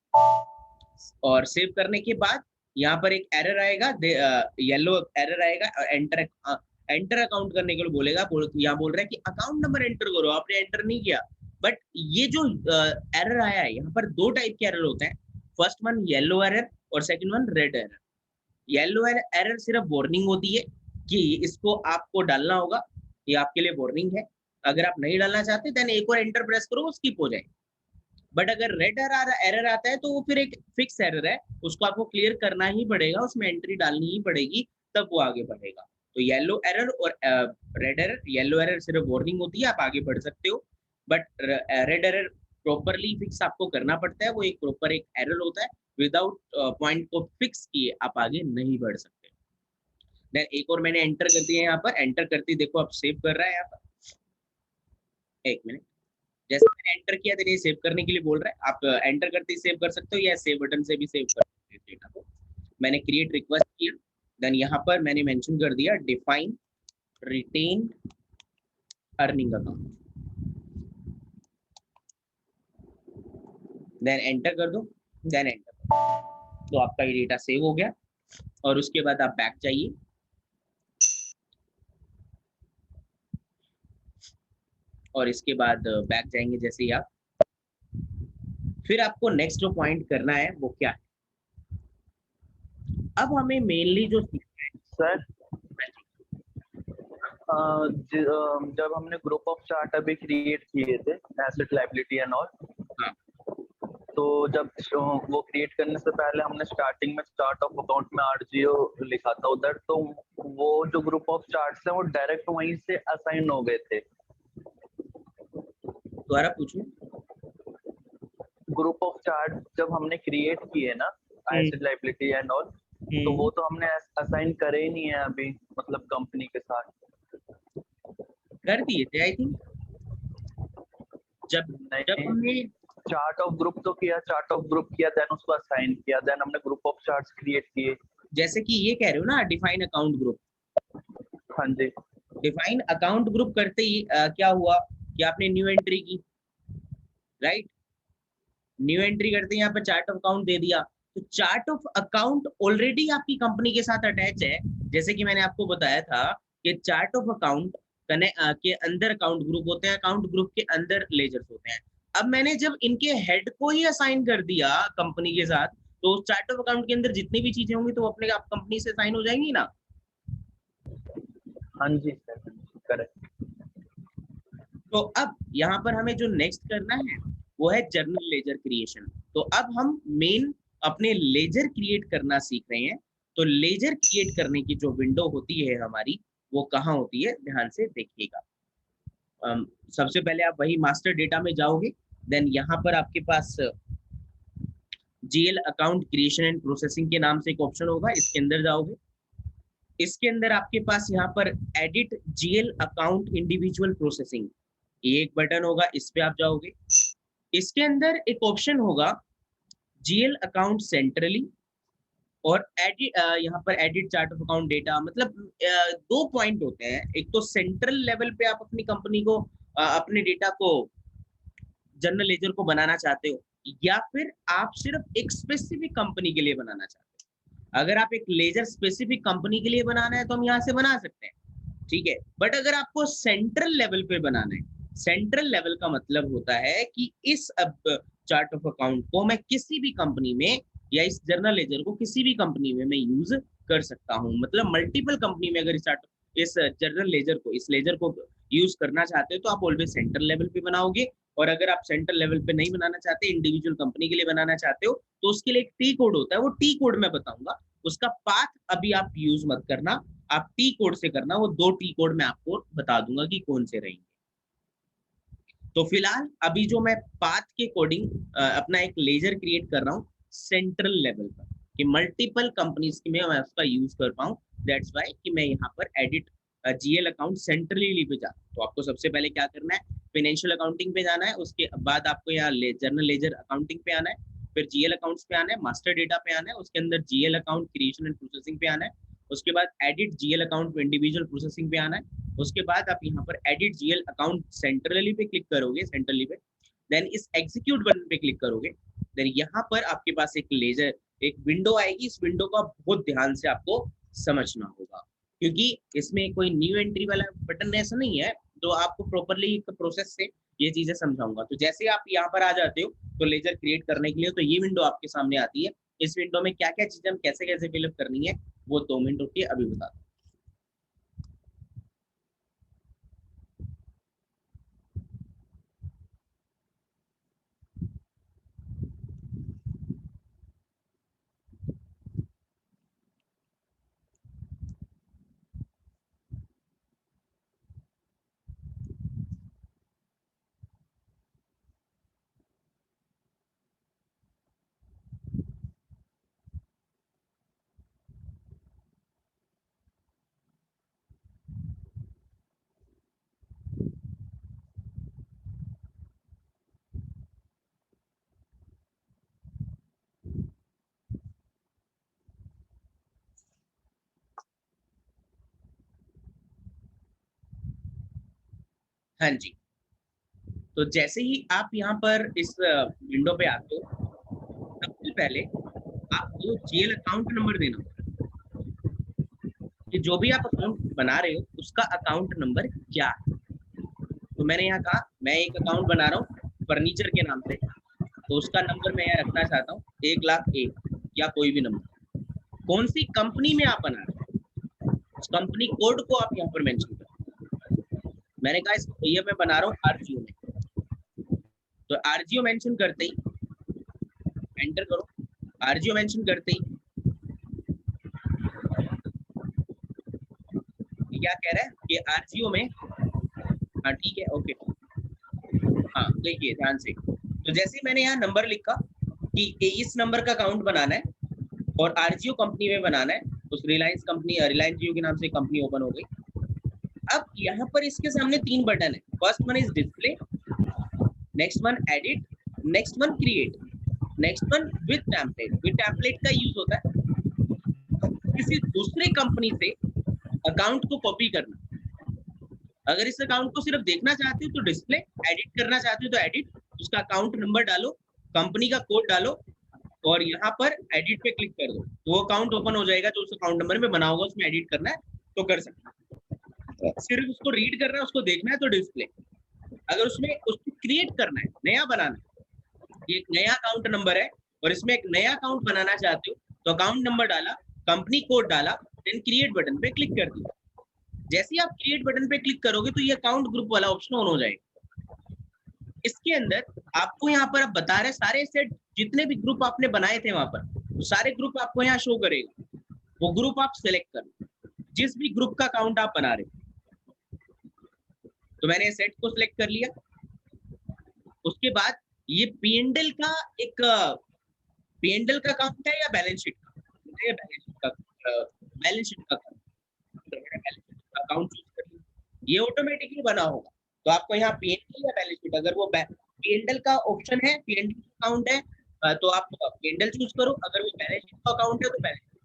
और सेव करने के बाद यहाँ पर एक एरर आएगा, येलो एरर आएगा, एंटर अकाउंट करने के लिए बोलेगा। यहाँ बोल रहा है कि अकाउंट नंबर एंटर करो, आपने एंटर नहीं किया। बट ये जो एरर आया है यहाँ पर दो टाइप के एरर होते हैं, फर्स्ट वन येलो एरर और second one red error. Yellow error सिर्फ वार्निंग होती है कि इसको आपको डालना होगा, ये आपके लिए वार्निंग है। अगर आप नहीं डालना चाहते देन एक और एंटर प्रेस करो, वो स्किप हो जाए। बट अगर रेड एरर आता है तो वो फिर एक फिक्स एरर है, उसको आपको क्लियर करना ही पड़ेगा, उसमें एंट्री डालनी ही पड़ेगी, तब वो आगे बढ़ेगा। तो येलो एरर और रेड एरर, येलो एरर सिर्फ वार्निंग होती है, आप आगे बढ़ सकते हो। But red error properly fix आपको करना पड़ता है, वो एक प्रॉपर एक एरर होता है, विदाउट पॉइंट को फिक्स किए आप आगे नहीं बढ़ सकते। देन एक और मैंने एंटर कर दिया, यहाँ पर एंटर करती देखो आप सेव कर रहा है। यहाँ पर एक मिनट, जैसे मैंने एंटर किया तो ये सेव करने के लिए बोल रहा है, आप एंटर करते ही सेव कर सकते हो या सेव बटन से भी सेव कर सकते हो डेटा को। मैंने क्रिएट रिक्वेस्ट किया, देन यहाँ पर मैंने मेंशन कर दिया define retained earning account, then enter कर दो, देन एंटर, तो आपका ये डेटा सेव हो गया। और उसके बाद आप बैक जाइए, और इसके बाद बैक जाएंगे जैसे ही आप, फिर आपको नेक्स्ट जो पॉइंट करना है वो क्या है। अब हमें मेनली जो सर जब हमने ग्रुप ऑफ चार्ट अभी क्रिएट किए थे, एसेट लायबिलिटी एंड ऑल, तो जब वो क्रिएट करने से पहले हमने स्टार्टिंग में चार्ट ऑफ अकाउंट में आरजीओ लिखा था उधर, तो वो जो ग्रुप ऑफ चार्ट्स है वो डायरेक्ट वहीं से असाइन हो गए थे। दोबारा पूछूं? ग्रुप ऑफ चार्ट जब हमने क्रिएट किए ना, एसेट लायबिलिटी एंड ऑल, तो वो तो हमने असाइन करे ही नहीं है अभी, मतलब कंपनी के साथ। कर दिए थे आई थिंक, जब जब नहीं, हमने चार्ट ऑफ ग्रुप तो किया, चार्ट ऑफ ग्रुप किया, देन उसको असाइन किया, देन हमने ग्रुप ऑफ चार्ट्स क्रिएट किए। जैसे कि ये कह रहे हो ना डिफाइन अकाउंट ग्रुप, हाँ जी। डिफाइन अकाउंट ग्रुप करते ही क्या हुआ कि आपने न्यू एंट्री की, राइट? न्यू एंट्री करते ही यहाँ पर चार्ट ऑफ अकाउंट दे दिया, तो चार्ट ऑफ अकाउंट ऑलरेडी आपकी कंपनी के साथ अटैच है। जैसे कि मैंने आपको बताया था कि चार्ट ऑफ अकाउंट के अंदर अकाउंट ग्रुप होते हैं, अकाउंट ग्रुप के अंदर लेजर्स होते हैं। अब मैंने जब इनके हेड को ही असाइन कर दिया कंपनी के साथ, तो चार्ट ऑफ अकाउंट के अंदर जितनी भी चीजें होंगी तो वो अपने आप कंपनी से साइन हो जाएंगी ना। हाँ जी सर, करेक्ट। तो अब यहाँ पर हमें जो नेक्स्ट करना है वो है जर्नल लेजर क्रिएशन। तो अब हम मेन अपने लेजर क्रिएट करना सीख रहे हैं। तो लेजर क्रिएट करने की जो विंडो होती है हमारी, वो कहाँ होती है, ध्यान से देखिएगा। सबसे पहले आप वही मास्टर डेटा में जाओगे, देन यहाँ पर आपके पास GL account creation and processing के नाम से एक ऑप्शन होगा, इसके अंदर जाओगे। इसके अंदर आपके पास यहाँ पर edit GL account individual processing, ये एक बटन होगा, इस पे आप जाओगे। इसके अंदर एक ऑप्शन होगा जीएल अकाउंट सेंट्रली और एडिट, यहाँ पर edit chart of account data. मतलब दो पॉइंट होते हैं, एक तो सेंट्रल लेवल पे आप अपनी कंपनी को अपने डेटा को जनरल लेजर को बनाना चाहते हो, या फिर आप सिर्फ एक स्पेसिफिक कंपनी के लिए बनाना चाहते हो। अगर आप एक लेजर स्पेसिफिक कंपनी के लिए बनाना है तो हम यहाँ से बना सकते हैं, ठीक है। बट अगर आपको सेंट्रल लेवल पे बनाना है, सेंट्रल लेवल का मतलब होता है कि इस अब चार्ट ऑफ अकाउंट को मैं किसी भी कंपनी में, या इस जर्नल लेजर को किसी भी कंपनी में मैं यूज कर सकता हूँ। मतलब मल्टीपल कंपनी में अगर इस जर्नल लेजर को, इस लेजर को यूज करना चाहते हो तो आप ऑलवेज सेंट्रल लेवल पे बनाओगे। और अगर आप सेंट्रल लेवल पे नहीं बनाना चाहते, इंडिविजुअल कंपनी के लिए बनाना चाहते हो, तो उसके लिए एक टी कोड होता है, वो टी कोड मैं बताऊंगा। उसका पाथ अभी आप यूज मत करना, आप टी कोड से करना। वो दो टी कोड मैं आपको बता दूंगा कि कौन से रहेंगे। तो फिलहाल अभी जो मैं पाथ के कोडिंग अपना एक लेजर क्रिएट कर रहा हूँ सेंट्रल लेवल पर, कि मल्टीपल कंपनीज में मैं उसका यूज कर पाऊँ। दैट्स वाई कि मैं यहाँ पर एडिट जीएल अकाउंट सेंट्रली पे जाता हूँ। तो आपको सबसे पहले क्या करना है, फाइनेंशियल अकाउंटिंग पे जाना है, उसके बाद आपको यहाँ जर्नल लेजर अकाउंटिंग पे आना है, फिर जीएल अकाउंट्स पे आना है, मास्टर डेटा पे आना है, उसके अंदर GL account creation and processing पे आना है, उसके बाद edit GL account individual processing पे आना है, उसके बाद आप यहाँ पर एडिट जीएल अकाउंट सेंट्रली पे क्लिक करोगे, सेंट्रली पे, देन इस एग्जीक्यूट बटन पे क्लिक करोगे। देन यहाँ पर आपके पास एक लेजर, एक विंडो आएगी। इस विंडो का बहुत ध्यान से आपको समझना होगा, क्योंकि इसमें कोई न्यू एंट्री वाला बटन ऐसा नहीं है। तो आपको प्रॉपरली प्रोसेस से ये चीजें समझाऊंगा। तो जैसे आप यहाँ पर आ जाते हो तो लेजर क्रिएट करने के लिए, तो ये विंडो आपके सामने आती है। इस विंडो में क्या क्या चीजें हम कैसे कैसे फिलअप करनी है वो 2 मिनट रुकिए, अभी बताता हूँ। हाँ जी, तो जैसे ही आप यहाँ पर इस विंडो पे आते हो, सबसे पहले आपको जीएल अकाउंट नंबर देना होगा, कि जो भी आप अकाउंट बना रहे हो उसका अकाउंट नंबर क्या है। तो मैंने यहाँ कहा मैं एक अकाउंट बना रहा हूँ फर्नीचर के नाम से, तो उसका नंबर मैं यहाँ रखना चाहता हूँ 1,01,000 या कोई भी नंबर। कौन सी कंपनी में आप बना रहे हो उस कंपनी कोड को आप यहाँ पर मेंशन करो। मैंने कहा इस ये मैं बना रहा हूँ आरजीओ में, तो आरजीओ मेंशन करते ही एंटर करो। आरजीओ मेंशन करते ही क्या कह रहा है कि आरजीओ में, हाँ ठीक है, ओके, हाँ देखिए ध्यान से। तो जैसे मैंने यहाँ नंबर लिखा कि इस नंबर का अकाउंट बनाना है, और आरजीओ कंपनी में बनाना है, उस रिलायंस कंपनी, रिलायंस जियो के नाम से कंपनी ओपन हो गई। अब यहाँ पर इसके सामने 3 बटन है। First one is display, next one edit, next one create, next one with template. With template का यूज होता है किसी दूसरे कंपनी से अकाउंट को कॉपी करना। अगर इस अकाउंट को सिर्फ देखना चाहते हो तो डिस्प्ले, एडिट करना चाहते हो तो एडिट, उसका अकाउंट नंबर डालो, कंपनी का कोड डालो और यहाँ पर एडिट पे क्लिक कर दो, तो वो अकाउंट ओपन हो जाएगा। जो उस अकाउंट नंबर में बना होगा उसमें एडिट करना है तो कर सकते हैं। सिर्फ उसको रीड करना है, उसको देखना है तो डिस्प्ले। अगर उसमें उसको क्रिएट करना है, नया बनाना है, ये एक नया अकाउंट नंबर है और इसमें एक नया अकाउंट बनाना चाहते हो तो अकाउंट नंबर डाला, कंपनी कोड डाला, देन क्रिएट बटन पे क्लिक कर दिया। जैसे ही आप क्रिएट बटन पे क्लिक करोगे तो ये अकाउंट ग्रुप वाला ऑप्शन ऑन हो जाएगा। इसके अंदर आपको यहाँ पर आप बता रहे सारे सेट, जितने भी ग्रुप आपने बनाए थे वहां पर, तो सारे ग्रुप आपको यहाँ शो करेगा। वो ग्रुप आप सिलेक्ट करो, जिस भी ग्रुप का अकाउंट आप बना रहे हो। तो मैंने सेट को सिलेक्ट कर लिया। उसके बाद ये पीएनडल का एक पीएनडल का अकाउंट है या बैलेंस शीट का? ये बैलेंस शीट का अकाउंट चूज कर लिया, ये ऑटोमेटिकली बना होगा। तो आपको यहाँ पीएनडल या बैलेंस शीट, अगर वो पीएनडल का ऑप्शन है, पीएनडल अकाउंट है तो आप पीएनडल चूज करो, अगर वो बैलेंस शीट का अकाउंट है तो बैलेंस शीट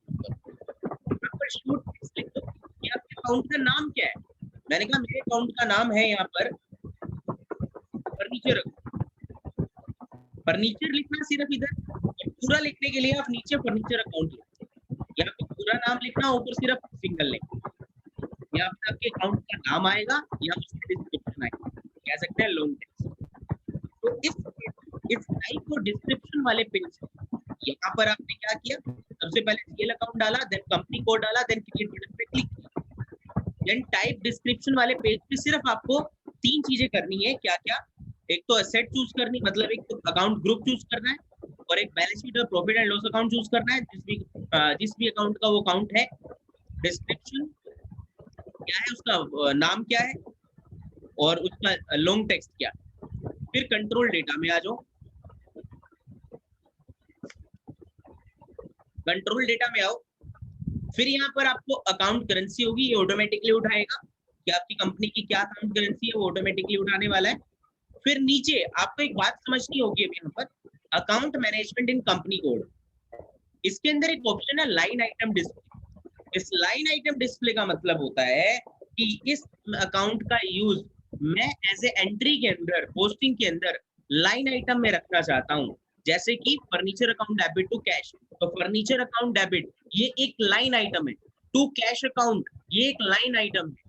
पर शूट लिख दो कि आपके अकाउंट का नाम क्या है। मैंने कहा मेरे अकाउंट का नाम है यहाँ पर फर्नीचर। फर्नीचर लिखना सिर्फ इधर, पूरा लिखने के लिए आप नीचे फर्नीचर अकाउंट लिखो, यहाँ पे पूरा नाम लिखना, ऊपर सिर्फ सिंगल नेम। यहाँ पे आपके अकाउंट का नाम आएगा या उसकी डिस्क्रिप्शन आएगी, कह सकते हैं लॉन्ग टेक्स्ट। तो इस टाइप को डिस्क्रिप्शन वाले पेज यहाँ पर आपने क्या किया, सबसे पहले सीएल अकाउंट डाला, देन कंपनी कोड डाला, देन क्रिएट बटन पे क्लिक किया। देन टाइप डिस्क्रिप्शन वाले पेज पे सिर्फ आपको 3 चीजें करनी है। क्या क्या? एक तो एसेट चूज करनी, मतलब एक तो अकाउंट ग्रुप चूज करना है, और एक बैलेंस शीट और profit and loss account choose करना है, जिस भी अकाउंट का वो अकाउंट है। डिस्क्रिप्शन क्या है, उसका नाम क्या है और उसका लॉन्ग टेक्स्ट क्या। फिर कंट्रोल डेटा में आ जाओ। कंट्रोल डेटा में आओ, फिर यहाँ पर आपको अकाउंट करेंसी होगी, ये ऑटोमेटिकली उठाएगा कि आपकी कंपनी की क्या अकाउंट करेंसी है, वो ऑटोमेटिकली उठाने वाला है। फिर नीचे आपको एक बात समझनी होगी अभी यहाँ पर, अकाउंट मैनेजमेंट इन कंपनी कोड, इसके अंदर एक ऑप्शन है लाइन आइटम डिस्प्ले। इस लाइन आइटम डिस्प्ले का मतलब होता है कि इस अकाउंट का यूज मैं एज ए एंट्री के अंदर, पोस्टिंग के अंदर लाइन आइटम में रखना चाहता हूँ। जैसे कि furniture account debit to cash, तो फर्नीचर अकाउंट डेबिट ये एक लाइन आइटम है, टू कैश अकाउंट ये एक लाइन आइटम है।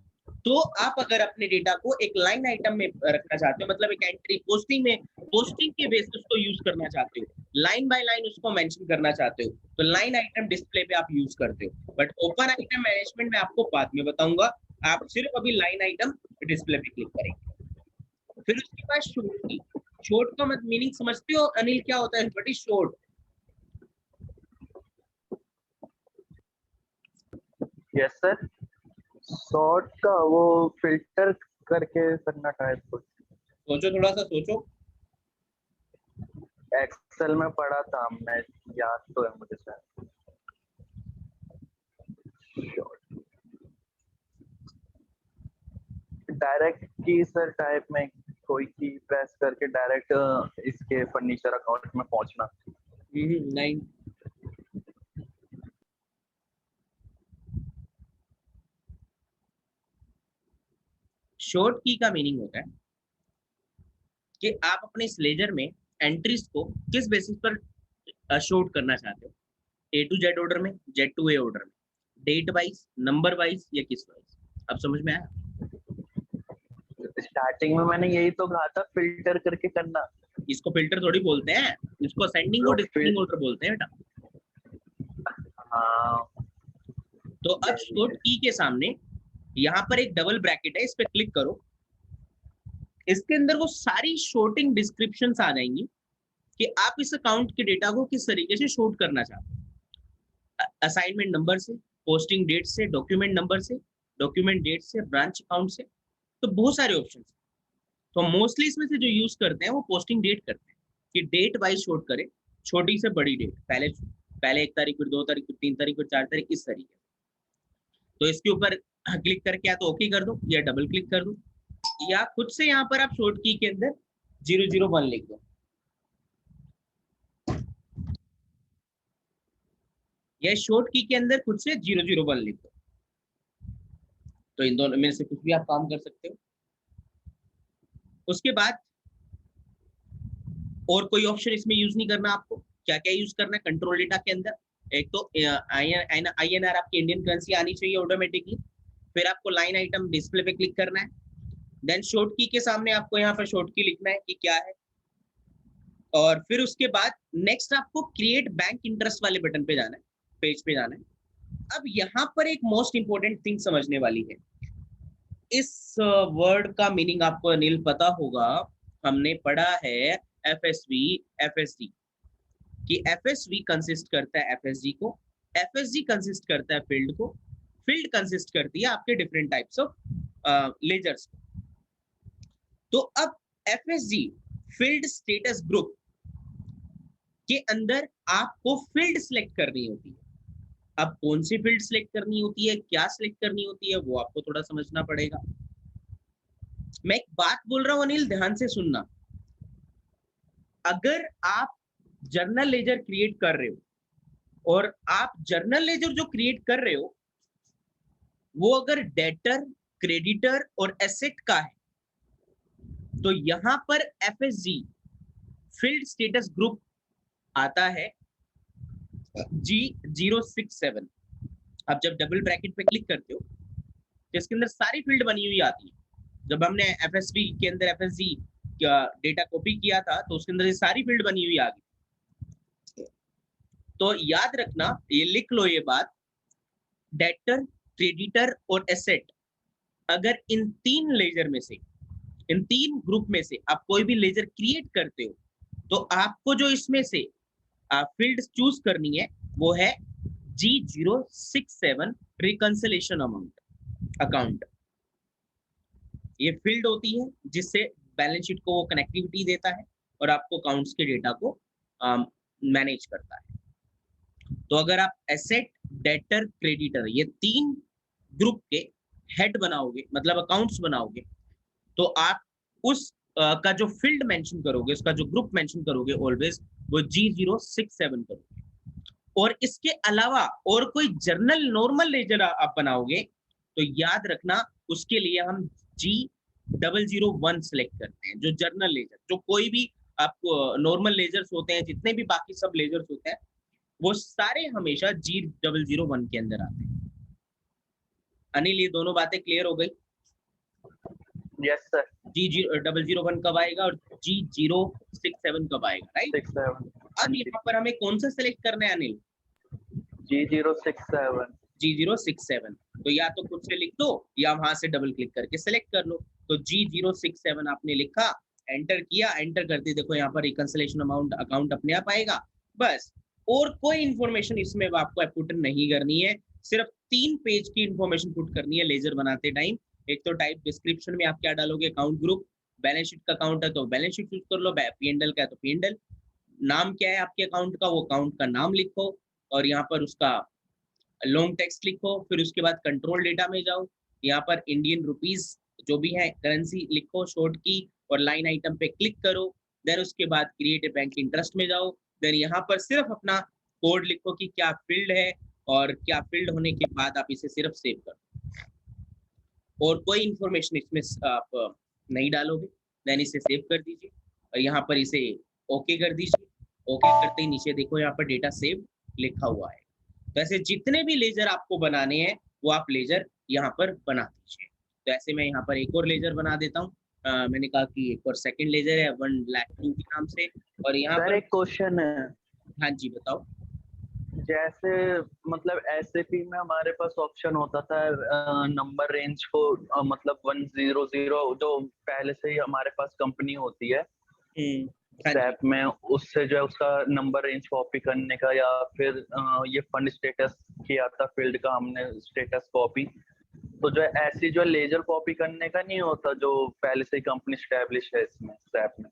तो आप अगर अपने डेटा को एक लाइन आइटम में रखना चाहते हो, मतलब एक एंट्री पोस्टिंग में, पोस्टिंग के बेसिस को यूज करना चाहते हो, लाइन बाय लाइन उसको मेंशन करना चाहते हो, तो लाइन आइटम डिस्प्ले पे आप यूज करते हो। बट ओपन आइटम मैनेजमेंट में आपको बाद में बताऊंगा, आप सिर्फ अभी लाइन आइटम डिस्प्ले पे क्लिक करेंगे। फिर उसके बाद शॉर्ट की, शॉर्ट का मीनिंग समझते हो अनिल, क्या होता है? What is short? Yes sir, short का वो फिल्टर करके करना टाइप कुछ। सोचो, थोड़ा सा सोचो। एक्सेल में पढ़ा था मैं, याद तो है मुझे शायद। डायरेक्ट की सर टाइप में कोई की प्रेस करके डायरेक्ट इसके फर्नीचर अकाउंट में पहुंचना। नहीं, शॉर्ट की का मीनिंग होता है कि आप अपने इस लेजर में एंट्रीज को किस बेसिस पर शॉर्ट करना चाहते हो, ए टू जेड ऑर्डर में, जेड टू ए ऑर्डर में, डेट वाइज, नंबर वाइज या किस वाइज। अब समझ में आया? स्टार्टिंग में मैंने यही तो कहा था, फिल्टर करके करना। इसको फिल्टर थोड़ी बोलते हैं, इसको असेंडिंग और डिसेंडिंग ऑर्डर बोलते हैं बेटा। हाँ, तो अब शॉर्ट की के सामने यहाँ पर एक डबल ब्रैकेट है, इस पे क्लिक करो। इसके अंदर वो सारी शॉर्टिंग डिस्क्रिप्शंस आ जाएंगी कि आप इस अकाउंट के डेटा को किस तरीके से शॉर्ट करना चाहते हैं। असाइनमेंट नंबर से, पोस्टिंग डेट से, डॉक्यूमेंट नंबर से, डॉक्यूमेंट डेट से, ब्रांच अकाउंट से, तो बहुत सारे ऑप्शन। तो मोस्टली इसमें से जो यूज करते हैं वो पोस्टिंग डेट करते हैं कि डेट वाइज शॉर्ट करें, छोटी से बड़ी डेट, पहले 1 तारीख, फिर 2 तारीख, फिर 3 तारीख, फिर 4 तारीख, इस तरीके। तो इसके ऊपर क्लिक करके या तो ओके कर दो या डबल क्लिक कर दो, या खुद से यहाँ पर आप शॉर्ट की के अंदर 001 लिख दो, या शॉर्ट की के अंदर खुद से 001 लिख दो। तो इन दोनों में से कुछ भी आप काम कर सकते हो। उसके बाद और कोई ऑप्शन इसमें यूज नहीं करना आपको। क्या क्या यूज करना है कंट्रोल डेटा के अंदर? एक तो INR आपकी इंडियन करेंसी आनी चाहिए ऑटोमेटिकली। फिर आपको लाइन आइटम डिस्प्ले पे क्लिक करना है। देन शॉर्ट की के सामने आपको यहाँ पर शॉर्ट की लिखना है कि क्या है। और फिर उसके बाद नेक्स्ट आपको क्रिएट बैंक इंटरेस्ट वाले बटन पे जाना है, पेज पे जाना है। अब यहाँ पर एक मोस्ट इंपोर्टेंट थिंग समझने वाली है। इस वर्ड का मीनिंग आपको अनिल पता होगा, हमने पढ़ा है FSV FSD कि FSV कंसिस्ट करता है FSG को, FSG कंसिस्ट करता है फील्ड को, फील्ड कंसिस्ट करती है आपके डिफरेंट टाइप्स ऑफ लेजर्स को। तो अब FSG फील्ड स्टेटस ग्रुप के अंदर आपको फील्ड सिलेक्ट करनी होती है। अब कौन सी फील्ड सिलेक्ट करनी होती है, क्या सिलेक्ट करनी होती है, वो आपको थोड़ा समझना पड़ेगा। मैं एक बात बोल रहा हूं अनिल, ध्यान से सुनना। अगर आप जर्नल लेजर क्रिएट कर रहे हो और आप जर्नल लेजर जो क्रिएट कर रहे हो वो अगर डेटर, क्रेडिटर और एसेट का है, तो यहां पर FSG फील्ड स्टेटस ग्रुप आता है G067। आप जब डबल ब्रैकेट पे क्लिक करते हो तो इसके अंदर सारी फील्ड बनी हुई आती है। जब हमने FSV के अंदर FSG का डेटा कॉपी किया था तो उसके अंदर ये सारी फील्ड बनी हुई आ गई। तो याद रखना, ये लिख लो ये बात, डेटर, क्रेडिटर और एसेट, अगर इन तीन लेजर में से, इन तीन ग्रुप में से आप कोई भी लेजर क्रिएट करते हो तो आपको जो इसमें से फील्ड चूज करनी है वो है G067 रिकंसिलेशन अकाउंट। ये फील्ड होती है जिससे बैलेंस शीट को वो कनेक्टिविटी देता है और आपको अकाउंट्स के डेटा को मैनेज करता है। तो अगर आप एसेट, डेटर, क्रेडिटर ये तीन ग्रुप के हेड बनाओगे, मतलब अकाउंट्स बनाओगे, तो आप उस का जो फील्ड मेंशन करोगे, उसका जो ग्रुप मेंशन करोगे ऑलवेज वो G067 करोगे। और इसके अलावा और कोई जर्नल नॉर्मल लेजर आप बनाओगे तो याद रखना उसके लिए हम G001 सेलेक्ट करते हैं। जो जर्नल लेजर, जो कोई भी आपको नॉर्मल लेजर्स होते हैं, जितने भी बाकी सब लेजर्स होते हैं, वो सारे हमेशा G001 के अंदर आते हैं। अनिल, ये दोनों बातें क्लियर हो गई? Yes sir. G001 कब आएगा और G067 कब आएगा, राइट? 67। अब यहाँ पर हमें कौन सा सेलेक्ट करना है अनिल? G067। G067। तो या तो खुद से लिख दो या वहां से डबल क्लिक करके सेलेक्ट कर लो। तो G067 आपने लिखा, एंटर किया, एंटर करते देखो यहाँ पर रिकंसिलेशन अमाउंट अकाउंट अपने आप आएगा। बस, और कोई इंफॉर्मेशन इसमें आपको पुट नहीं करनी है, सिर्फ 3 पेज की इंफॉर्मेशन पुट करनी है लेजर बनाते टाइम। एक तो टाइप डिस्क्रिप्शन में आप क्या डालोगे, अकाउंट ग्रुप, बैलेंस शीट का अकाउंट है तो बैलेंस शीट चूज कर लो, P&L का है तो P&L, नाम क्या है आपके अकाउंट का वो अकाउंट का नाम लिखो, और यहाँ पर उसका लॉन्ग टेक्स्ट लिखो। फिर उसके बाद कंट्रोल डेटा में जाओ, यहाँ पर इंडियन रुपीस जो भी है करेंसी लिखो शॉर्ट की, और लाइन आइटम पे क्लिक करो। देन उसके बाद क्रिएट ए बैंक इंटरेस्ट में जाओ। देन यहाँ पर सिर्फ अपना कोड लिखो कि क्या फील्ड है, और क्या फील्ड होने के बाद आप इसे सिर्फ सेव करो, और कोई इंफॉर्मेशन इसमें आप नहीं डालोगे। देन इसे सेव कर दीजिए और यहाँ पर इसे ओके कर दीजिए। ओके करते ही नीचे देखो यहाँ पर डेटा सेव लिखा हुआ है। तो ऐसे जितने भी लेजर आपको बनाने हैं वो आप लेजर यहाँ पर बना दीजिए। तो ऐसे मैं यहाँ पर एक और लेजर बना देता हूँ। मैंने कहा कि एक और सेकंड लेजर है 1,02,000 के नाम से, और यहाँ पर एक क्वेश्चन है। हाँ जी बताओ। जैसे मतलब SAP में हमारे पास ऑप्शन होता था नंबर रेंज को मतलब 100 जो पहले से ही हमारे पास कंपनी होती है SAP में, उससे जो है उसका नंबर रेंज कॉपी करने का, या फिर ये फंड स्टेटस किया था फील्ड का हमने स्टेटस कॉपी, तो जो है ऐसी जो लेजर कॉपी करने का नहीं होता जो पहले से ही कंपनी स्टैब्लिश है इसमें SAP में?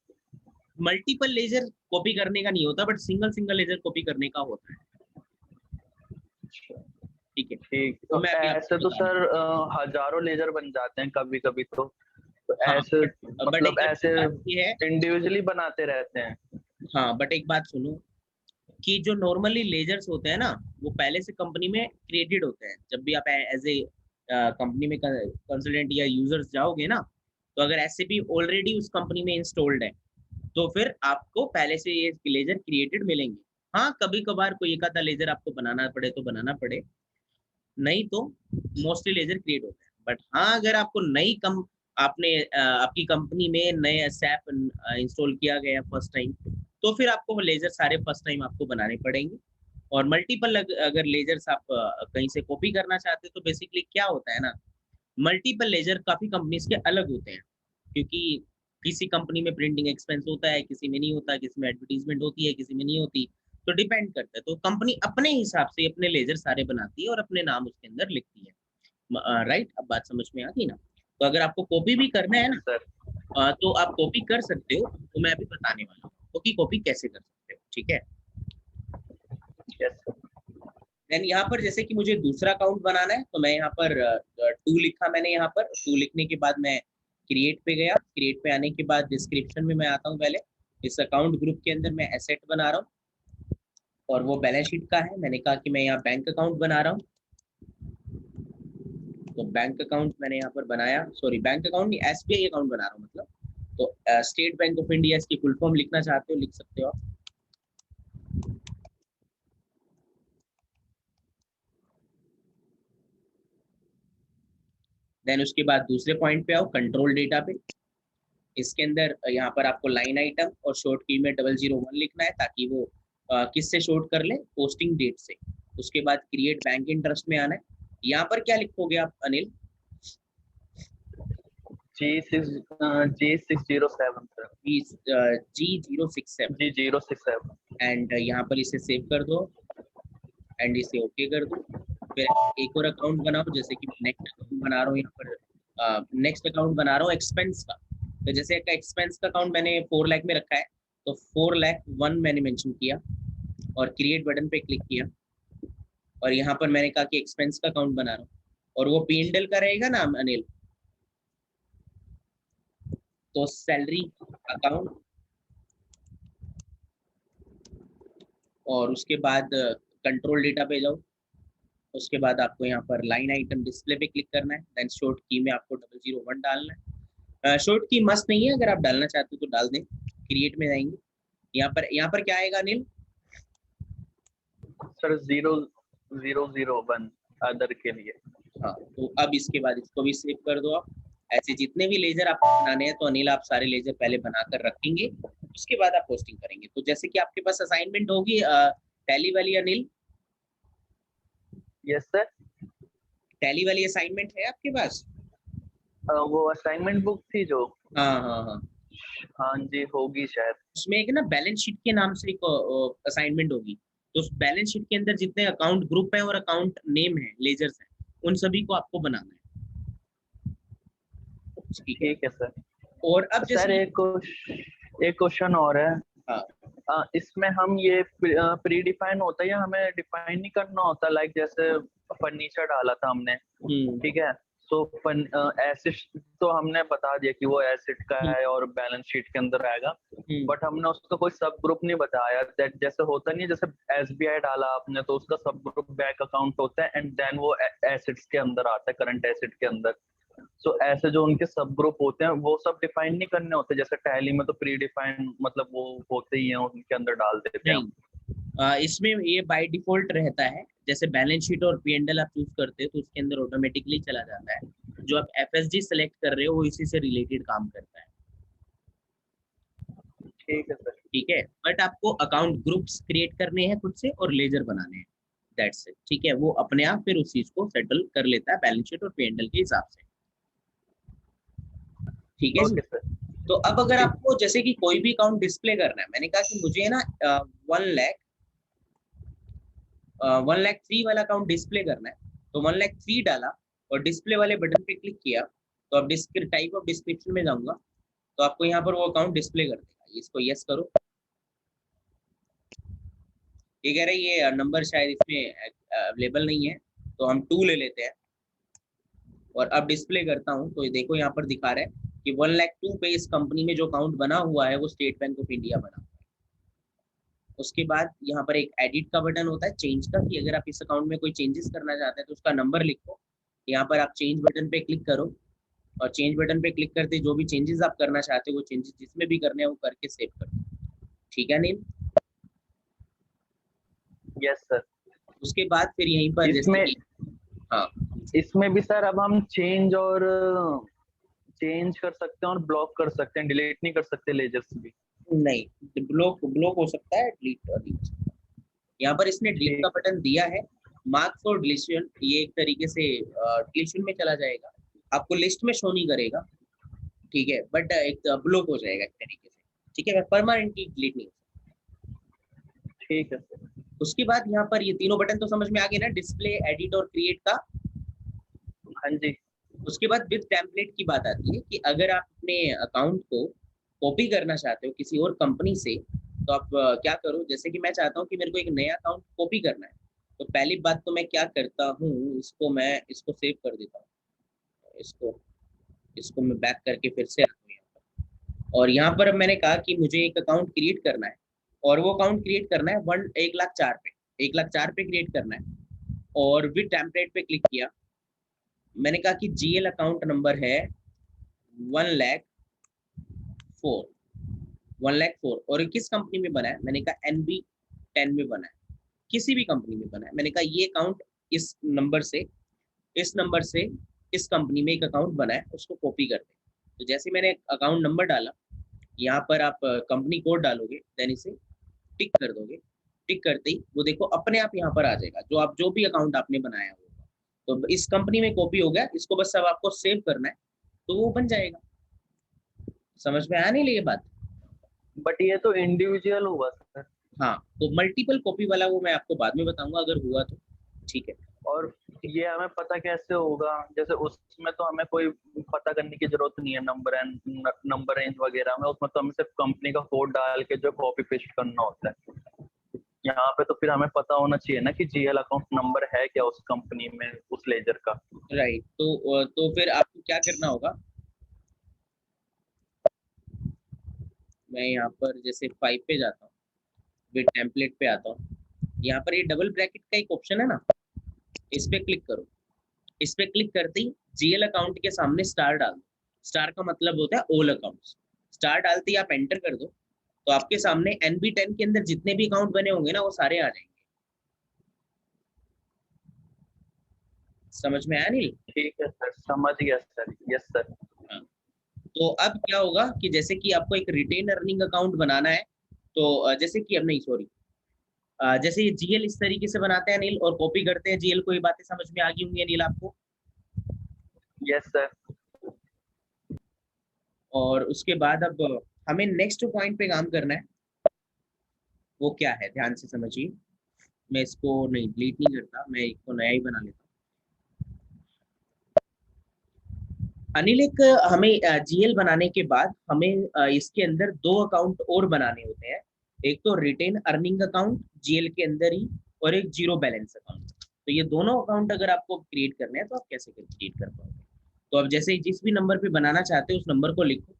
मल्टीपल लेजर कॉपी करने का नहीं होता, बट सिंगल लेजर कॉपी करने का होता है। अच्छा ठीक है। ठीक। तो मैं अभी ऐसे आपको तो बताने सर वाला हजारों लेजर बन जाते हैं कभी कभी तो हूँ। हाँ ऐसे बट मतलब एक ऐसे बात ये है, इंडिविजुअली बनाते रहते हैं। हाँ बट एक बात सुनो कि जो नॉर्मली लेजर्स होते हैं ना, वो पहले से कंपनी में क्रिएटेड होते हैं। जब भी आप एज ए कंपनी में कंसल्टेंट या यूजर्स जाओगे ना, तो अगर ऐसे भी ऑलरेडी उस कंपनी में इंस्टॉल्ड है, तो फिर आपको पहले से ये लेजर क्रिएटेड मिलेंगे। हाँ कभी कभार कोई एक आधा लेजर आपको बनाना पड़े तो बनाना पड़े, नहीं तो मोस्टली लेजर क्रिएट होते हैं। बट हाँ अगर आपको नई कम आपने आपकी कंपनी में नए सैप इंस्टॉल किया गया फर्स्ट टाइम, तो फिर आपको वो लेजर सारे फर्स्ट टाइम आपको बनाने पड़ेंगे। और मल्टीपल अगर लेजर्स आप कहीं से कॉपी करना चाहते हो, तो बेसिकली क्या होता है ना, मल्टीपल लेजर काफी कंपनीज के अलग होते हैं, क्योंकि किसी कंपनी में प्रिंटिंग एक्सपेंस होता है, किसी में नहीं होता, किसी में एडवर्टीजमेंट होती है, किसी में नहीं होती। तो डिपेंड करता है, तो कंपनी अपने हिसाब से अपने लेजर सारे बनाती है और अपने नाम उसके अंदर लिखती है। राइट, अब बात समझ में आ गई ना? तो अगर आपको कॉपी भी करना है ना, सर तो आप कॉपी कर सकते हो, तो मैं अभी बताने वाला हूँ कि कॉपी कैसे कर सकते हो। ठीक है। Yes sir. देन यहाँ पर जैसे कि मुझे दूसरा अकाउंट बनाना है, तो मैं यहाँ पर टू लिखा, मैंने यहाँ पर टू लिखने के बाद मैं क्रिएट पे गया। क्रिएट पे आने के बाद डिस्क्रिप्शन में मैं आता हूँ। पहले इस अकाउंट ग्रुप के अंदर मैं एसेट बना रहा हूँ, और वो बैलेंस शीट का है। मैंने कहा कि मैं यहाँ बैंक अकाउंट बना रहा हूँ, तो बैंक अकाउंट मैंने यहाँ पर बनाया, सॉरी बैंक अकाउंट नहीं, एसबीआई अकाउंट बना रहा हूँ मतलब। तो स्टेट बैंक ऑफ इंडिया, इसकी फुल फॉर्म लिखना चाहते हो लिख सकते हो आप। देन उसके बाद दूसरे पॉइंट पे आओ, कंट्रोल डेटा पे। इसके अंदर यहाँ पर आपको लाइन आइटम और शॉर्ट की में 001 लिखना है, ताकि वो किससे शॉर्ट कर ले, पोस्टिंग डेट से। उसके बाद क्रिएट बैंक इंटरेस्ट में आना है। यहाँ पर क्या लिखोगे आप Anil? G6007 sir. G067। G067। And यहाँ पर इसे सेव कर दो, एंड इसे ओके कर दो। फिर एक और अकाउंट बनाओ, जैसे कि नेक्स्ट अकाउंट बना रहा हूँ यहाँ पर, नेक्स्ट अकाउंट बना रहा हूँ एक्सपेंस का। तो जैसे एक एक्सपेंस का अकाउंट मैंने 4 लाख में रखा है, तो 4 लाख 1 मैंने मेंशन किया और क्रिएट बटन पे क्लिक किया। और यहाँ पर मैंने कहा कि एक्सपेंस का अकाउंट बना रहा हूँ, और वो पी&एल का रहेगा ना अनिल, तो सैलरी अकाउंट। और उसके बाद कंट्रोल डेटा पे जाओ। उसके बाद आपको यहाँ पर लाइन आइटम डिस्प्ले पे क्लिक करना है। देन शॉर्ट की में आपको 001 डालना है। शॉर्ट की मस्त नहीं है, अगर आप डालना चाहते हो तो डाल दें। क्रिएट में जाएंगे, यहाँ पर क्या आएगा अनिल? सर 0001 अदर के लिए। हाँ, तो अब इसके बाद इसको भी सेव कर दो आप। ऐसे जितने भी लेजर आपको बनाने हैं, तो अनिल आप सारे लेजर पहले बनाकर रखेंगे, उसके बाद आप पोस्टिंग करेंगे। तो जैसे कि आपके पास असाइनमेंट होगी टैली वाली अनिल, यस सर। टैली वाली असाइनमेंट है आपके पास? वो असाइनमेंट बुक थी जो। हाँ हाँ हाँ। हाँ जी होगी शायद। उसमें एक ना बैलेंस शीट के नाम से एक असाइनमेंट होगी। तो उस बैलेंस शीट के अंदर जितने अकाउंट ग्रुप है और अकाउंट नेम है, लेजर्स हैं, उन सभी को आपको बनाना है। ठीक है। ठीक है सर। और अब सर जैसे, एक क्वेश्चन और है। हाँ इसमें हम ये प्री डिफाइन होता है या हमें डिफाइन नहीं करना होता, लाइक जैसे फर्नीचर डाला था हमने। ठीक है। सो एसिड तो हमने बता दिया कि वो एसिड का हम्म, है और बैलेंस शीट के अंदर आएगा। हम्म, बट हमने उसका कोई सब ग्रुप नहीं बताया, दैट जैसे होता नहीं है, जैसे एसबीआई डाला आपने तो उसका सब ग्रुप बैंक अकाउंट होता है एंड देन वो एसिड्स के अंदर आता है, करंट एसिड के अंदर। सो ऐसे जो उनके सब ग्रुप होते हैं वो सब डिफाइन नहीं करने होते, जैसे टैली में तो प्री डिफाइन मतलब वो होते ही हैं, उनके अंदर डाल देते हैं हम। नहीं, इसमें ये बाय डिफॉल्ट रहता है। जैसे बैलेंस शीट और पी&एल आप चूज करते हो, तो उसके अंदर ऑटोमेटिकली चला जाता है। जो आप एफएसजी सेलेक्ट कर रहे हो, वो इसी से रिलेटेड काम करता है। ठीक है सर। ठीक है, बट आपको अकाउंट ग्रुप्स क्रिएट करने हैं खुद से और लेजर बनाने हैं, दैट्स इट। ठीक है, वो अपने आप फिर उस चीज को सेटल कर लेता है बैलेंस शीट और पी&एल के हिसाब से। ठीक है जी। Okay sir. तो अब अगर ठीक। आपको जैसे कि कोई भी अकाउंट डिस्प्ले करना है, मैंने कहा कि मुझे ना 1 लाख 1 लाख 3 वाला अकाउंट डिस्प्ले करना है, तो 1 लाख 3 डाला और डिस्प्ले वाले बटन पे क्लिक किया। तो अब टाइप ऑफ डिस्क्रिप्शन में जाऊंगा, तो आपको यहाँ पर वो अकाउंट डिस्प्ले कर देगा। इसको यस करो। ये कह रहे हैं ये नंबर शायद इसमें अवेलेबल नहीं है, तो हम 2 ले लेते हैं। और अब डिस्प्ले करता हूँ तो ये देखो यहाँ पर दिखा रहा है कि 1,02,000 पे इस कंपनी में जो अकाउंट बना हुआ है वो स्टेट बैंक ऑफ इंडिया बना हुआ है। उसके बाद यहाँ पर एक एडिट का बटन होता है, चेंज का, कि अगर आप इस अकाउंट में कोई चेंजेस करना चाहते हैं तो उसका नंबर लिखो। यहाँ पर आप चेंज बटन पे क्लिक करो, और चेंज बटन पे क्लिक करते जो भी चेंजेस आप करना चाहते हो वो चेंजेस जिसमें भी करने हैं वो करके सेव कर दो। ठीक है नील? Yes sir. उसके बाद फिर यहीं पर जैसे इसमें कि हाँ, इसमें भी सर अब हम चेंज कर सकते हैं और ब्लॉक कर सकते हैं, डिलीट नहीं कर सकते लेजर्स भी? नहीं, ब्लॉक ब्लॉक हो सकता है, डिलीट और नहीं हो सकता। यहाँ पर इसने डिलीट का ठीक। बटन दिया है, मार्क फॉर डिलीशन, ये एक तरीके से डिलीशन में चला जाएगा, आपको लिस्ट में शो नहीं करेगा, ठीक है, बट एक ब्लॉक हो जाएगा एक तरीके से, ठीक है, परमानेंटली डिलीट नहीं। ठीक है सर। उसके बाद यहाँ पर ये तीनों बटन तो समझ में आ गए ना, डिस्प्ले, एडिट और क्रिएट का। हाँ जी। उसके बाद विद टेम्पलेट की बात आती है कि अगर आप अपने अकाउंट को कॉपी करना चाहते हो किसी और कंपनी से, तो आप क्या करो, जैसे कि मैं चाहता हूँ कि मेरे को एक नया अकाउंट कॉपी करना है, तो पहली बात तो मैं क्या करता हूँ, मैं इसको सेव कर देता हूँ, इसको इसको मैं बैक करके फिर से आता हूँ यहाँ पर। और यहाँ पर मैंने कहा कि मुझे एक अकाउंट क्रिएट करना है, और वो अकाउंट क्रिएट करना है 1,04,000 पे, 1,04,000 पे क्रिएट करना है, और विद टेम्पलेट पे क्लिक किया। मैंने कहा कि जीएल अकाउंट नंबर है 1,04,000, 1,04,000, और ये किस कंपनी में बना है, मैंने कहा NB10 में बना है, किसी भी कंपनी में बना है। मैंने कहा ये अकाउंट इस नंबर से, इस नंबर से इस कंपनी में एक अकाउंट बना है, उसको कॉपी करते हैं। तो जैसे मैंने अकाउंट नंबर डाला, यहाँ पर आप कंपनी कोड डालोगे, देन इसे टिक कर दोगे, टिक करते ही वो देखो अपने आप यहाँ पर आ जाएगा, जो भी अकाउंट आपने बनाया होगा, तो इस कंपनी में कॉपी हो गया, इसको बस अब आपको सेव करना है तो वो बन जाएगा। समझ में आया नहीं ये बात? बट ये तो इंडिविजुअल हुआ सर। हाँ, तो मल्टीपल कॉपी वाला वो मैं आपको बाद में बताऊंगा अगर हुआ तो, ठीक है। और ये हमें पता कैसे होगा? जैसे उसमें तो हमें कोई पता करने की जरूरत नहीं है, नंबर रेंज वगैरह में, उसमें तो हमें सिर्फ कंपनी का कोड डाल के जो कॉपी पेस्ट करना होता है। यहाँ पे तो फिर हमें पता होना चाहिए ना कि जीएल अकाउंट नंबर है क्या उस कंपनी में, उस लेजर का। राइट, तो फिर आपको क्या करना होगा, मैं यहाँ पर जैसे 5 पे जाता हूँ, विद टेम्पलेट पे आता हूँ, यहाँ पर ये डबल ब्रैकेट का एक ऑप्शन है ना, इस पे क्लिक करो। इस पे क्लिक करते ही जीएल अकाउंट के सामने स्टार डाल दो, स्टार का मतलब होता है ऑल अकाउंट्स। स्टार डालते ही आप एंटर कर दो, तो आपके सामने NB10 के अंदर जितने भी अकाउंट बने होंगे ना वो सारे आ जाएंगे। समझ में आया नहीं? ठीक है सर, समझ गया सर। Yes sir. हाँ। तो अब क्या होगा कि जैसे कि आपको एक रिटेन अर्निंग अकाउंट बनाना है, तो जैसे कि अब नहीं, सॉरी, जैसे ये जीएल इस तरीके से बनाते हैं नील, और कॉपी करते हैं जीएल को, ये बातें समझ में आ गई होंगी नील आपको? Yes sir. और उसके बाद अब हमें नेक्स्ट पॉइंट पे काम करना है, वो क्या है ध्यान से समझिए। मैं इसको नहीं डिलीट नहीं करता, मैं इसको नया ही बना लेता हूँ। अनिल, एक हमें जीएल बनाने के बाद हमें इसके अंदर 2 अकाउंट और बनाने होते हैं, एक तो रिटेन अर्निंग अकाउंट जीएल के अंदर ही, और एक जीरो बैलेंस अकाउंट। तो ये दोनों अकाउंट अगर आपको क्रिएट करने हैं तो आप कैसे क्रिएट कर पाओगे? तो अब जैसे जिस भी नंबर पे बनाना चाहते हो उस नंबर को लिखो,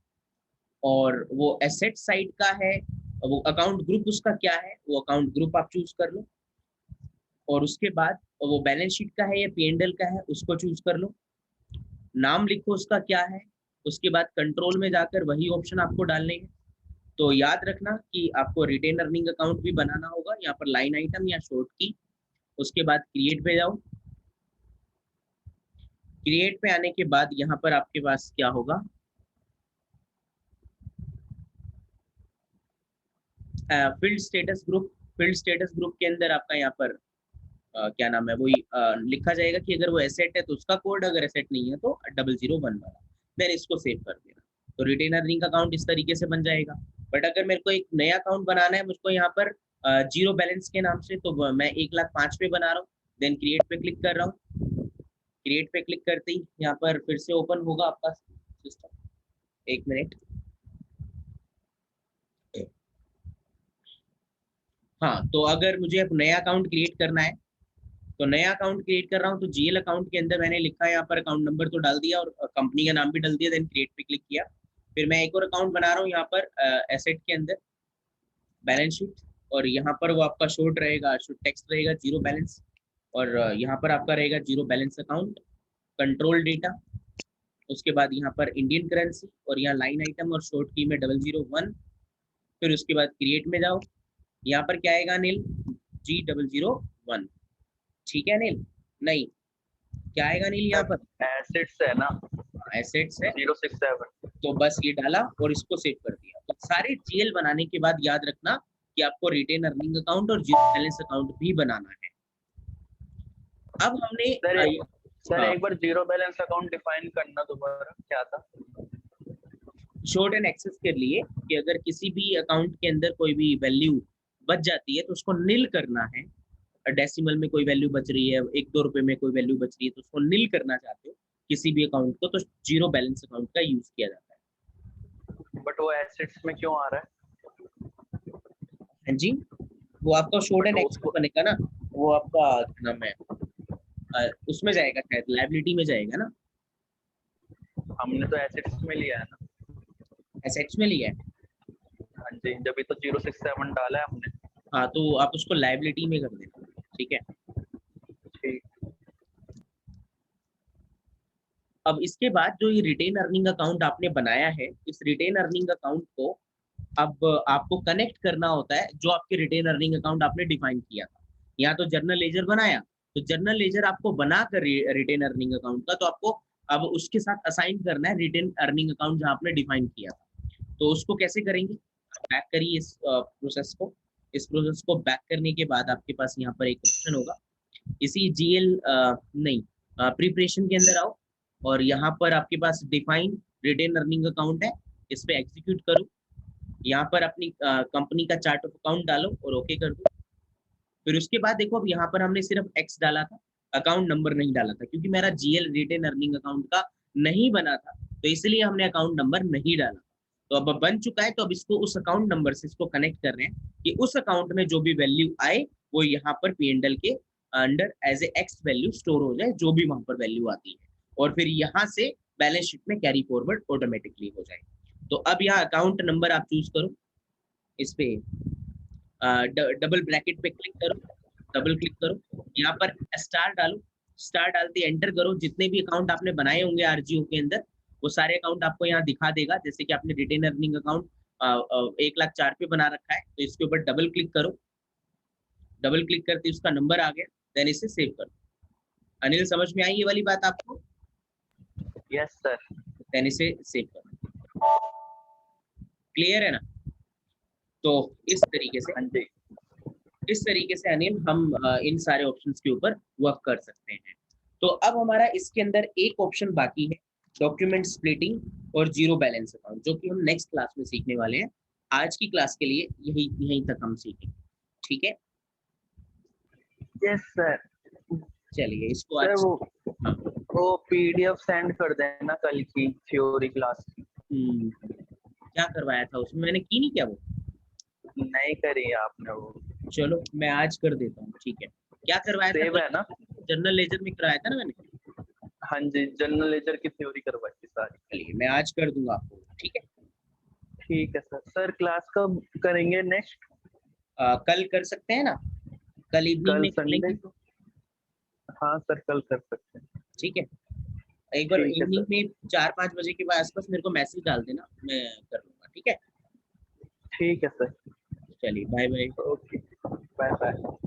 और वो एसेट साइड का है, वो अकाउंट ग्रुप उसका क्या है वो अकाउंट ग्रुप आप चूज कर लो, और उसके बाद वो बैलेंस शीट का है या P&L का है उसको चूज कर लो, नाम लिखो उसका क्या है, उसके बाद कंट्रोल में जाकर वही ऑप्शन आपको डालने हैं। तो याद रखना कि आपको रिटेन अर्निंग अकाउंट भी बनाना होगा, यहाँ पर लाइन आइटम या शॉर्ट की, उसके बाद क्रिएट पे जाओ। क्रिएट पे आने के बाद यहाँ पर आपके पास क्या होगा, field status group. Field status group के अंदर आपका यहाँ पर क्या नाम है, वही लिखा जाएगा कि अगर वो एसेट है तो उसका कोड, अगर एसेट नहीं है तो 001 वाला, देन इसको सेव कर देना। तो रिटेन अर्निंग अकाउंट इस तरीके से बन जाएगा। बट अगर मेरे को एक नया अकाउंट बनाना है, मुझको यहाँ पर जीरो बैलेंस के नाम से, तो मैं 1,05,000 पे बना रहा हूँ, देन क्रिएट पे क्लिक कर रहा हूँ। क्रिएट पे क्लिक करते ही यहाँ पर फिर से ओपन होगा आपका सिस्टम, 1 मिनट। हाँ, तो अगर मुझे अब नया अकाउंट क्रिएट करना है तो नया अकाउंट क्रिएट कर रहा हूँ, तो जीएल अकाउंट के अंदर मैंने लिखा है यहाँ पर अकाउंट नंबर तो डाल दिया और कंपनी का नाम भी डाल दिया, देन क्रिएट पे क्लिक किया। फिर मैं एक और अकाउंट बना रहा हूँ यहाँ पर एसेट के अंदर, बैलेंस शीट, और यहाँ पर वो आपका शोर्ट रहेगा, शोर्ट टेक्स्ट रहेगा जीरो बैलेंस, और यहाँ पर आपका रहेगा zero balance account, control data, उसके बाद यहाँ पर इंडियन करेंसी, और यहाँ लाइन आइटम और शॉर्ट की में 001। फिर उसके बाद क्रिएट में जाओ, यहाँ पर क्या आएगा अनिल, G001। ठीक है अनिल, नहीं क्या आएगा अनिल यहाँ पर, एसेट्स है ना, एसेट्स है, 067। तो बस ये डाला और इसको सेव कर दिया। तो सारे जीएल बनाने के बाद याद रखना कि आपको रिटेन अर्निंग अकाउंट और जीरो बैलेंस अकाउंट भी बनाना है। अब हमने सर एक बार जीरो बैलेंस अकाउंट डिफाइन करना दोबारा, क्या था? शॉर्ट एंड एक्सेस के लिए कि अगर किसी भी अकाउंट के अंदर कोई भी वैल्यू बच जाती है तो उसको नील करना है। डेसिमल में कोई वैल्यू बच रही है, 1-2 रुपए में कोई वैल्यू बच रही है, तो उसको नील करना चाहते हो किसी भी अकाउंट को, तो जीरो बैलेंस अकाउंट का यूज किया जाता है। बट वो एसेट्स में क्यों आ रहा है? हाँ जी, वो आपका शॉर्ट एंड तो एक्सेस बनेगा ना, वो आपका क्या नाम है, उसमें जाएगा शायद, लायबिलिटी में जाएगा ना। हमने तो एसेट्स में लिया है ना। एसेट्स में लिया है, हाँ जी, जब भी तो 067 डाला है हमने। हाँ तो आप उसको लायबिलिटी में कर देना, ठीक है। ठीक। अब इसके बाद जो ये रिटेन अर्निंग अकाउंट आपने बनाया है, इस रिटेन अर्निंग अकाउंट को अब आपको कनेक्ट करना होता है जो आपके रिटेन अर्निंग अकाउंट आपने डिफाइन किया था। यहाँ तो जर्नल लेजर बनाया, तो जर्नल लेजर आपको बनाकर रिटेन अर्निंग अकाउंट का, तो आपको अब उसके साथ असाइन करना है रिटेन अर्निंग अकाउंट जहाँ आपने डिफाइन किया था। तो उसको कैसे करेंगे, बैक करिए इस प्रोसेस को। इस प्रोसेस को बैक करने के बाद आपके पास यहाँ पर एक ऑप्शन होगा, इसी जीएल नहीं प्रिपरेशन के अंदर आओ, और यहाँ पर आपके पास डिफाइन रिटेन अर्निंग अकाउंट है, इस पे एग्जीक्यूट करो। यहाँ पर अपनी कंपनी का चार्ट ऑफ अकाउंट डालो और ओके कर दो। फिर उसके बाद देखो, अब यहाँ पर हमने सिर्फ एक्स डाला था, अकाउंट नंबर नहीं डाला था, क्योंकि मेरा जीएल रिटेन अर्निंग अकाउंट का नहीं बना था, तो इसलिए हमने अकाउंट नंबर नहीं डाला। तो अब बन चुका है, तो अब इसको उस अकाउंट नंबर से इसको कनेक्ट कर रहे हैं कि उस अकाउंट में जो भी वैल्यू आए वो यहाँ पर पीएनडल के under as a x value store हो जाए, जो भी वहां पर वैल्यू आती है, और फिर यहाँ से बैलेंस शीट में कैरी फॉरवर्ड ऑटोमेटिकली हो जाए। तो अब यहाँ अकाउंट नंबर आप चूज करो, इस पे डबल ब्रैकेट पे क्लिक करो, डबल क्लिक करो, यहाँ पर स्टार डालो, स्टार डालते एंटर करो, जितने भी अकाउंट आपने बनाए होंगे आरजीओ के अंदर वो सारे अकाउंट आपको यहाँ दिखा देगा। जैसे कि आपने रिटेन अर्निंग अकाउंट 1,04,000 पे बना रखा है, तो इसके ऊपर डबल क्लिक करो, डबल क्लिक करते उसका नंबर आ गया, देन इसे सेव करो। अनिल समझ में आई ये वाली बात आपको? Yes sir. देन इसे सेव करो, क्लियर है ना? तो इस तरीके से, हाँ जी, इस तरीके से अनिल हम इन सारे ऑप्शंस के ऊपर वर्क कर सकते हैं। तो अब हमारा इसके अंदर एक ऑप्शन बाकी है, डॉक्यूमेंट स्प्लिटिंग और जीरो बैलेंस अकाउंट, जो कि हम नेक्स्ट क्लास में सीखने वाले हैं। आज की क्लास के लिए यहीं तक हम सीखेंगे, ठीक है। Yes sir. चलिए इसको सर आज वो पीडीएफ सेंड कर देना कल की थ्योरी क्लास की। क्या करवाया था उसमें, मैंने की नहीं क्या वो? नहीं करी आपने वो। चलो मैं आज कर देता हूँ, ठीक है। क्या करवाया सेव था? है ना? जनरल लेजर में कराया था ना मैंने। हाँ जी, जनरल लेजर की थ्योरी करवाई थी सारी। चलिए मैं आज कर दूंगा आपको, ठीक है। ठीक है सर। सर क्लास कब करेंगे नेक्स्ट? कल कर सकते हैं ना, कल इवनिंग कल में कर संडे लेंगे। को? हाँ सर, कल कर सकते हैं। ठीक है, एक बार ठीक है इवनिंग सर। में 4-5 बजे के आसपास मेरे को मैसेज डाल देना, मैं कर लूंगा, ठीक है। ठीक है सर। चलिए bye bye. Okay, bye bye.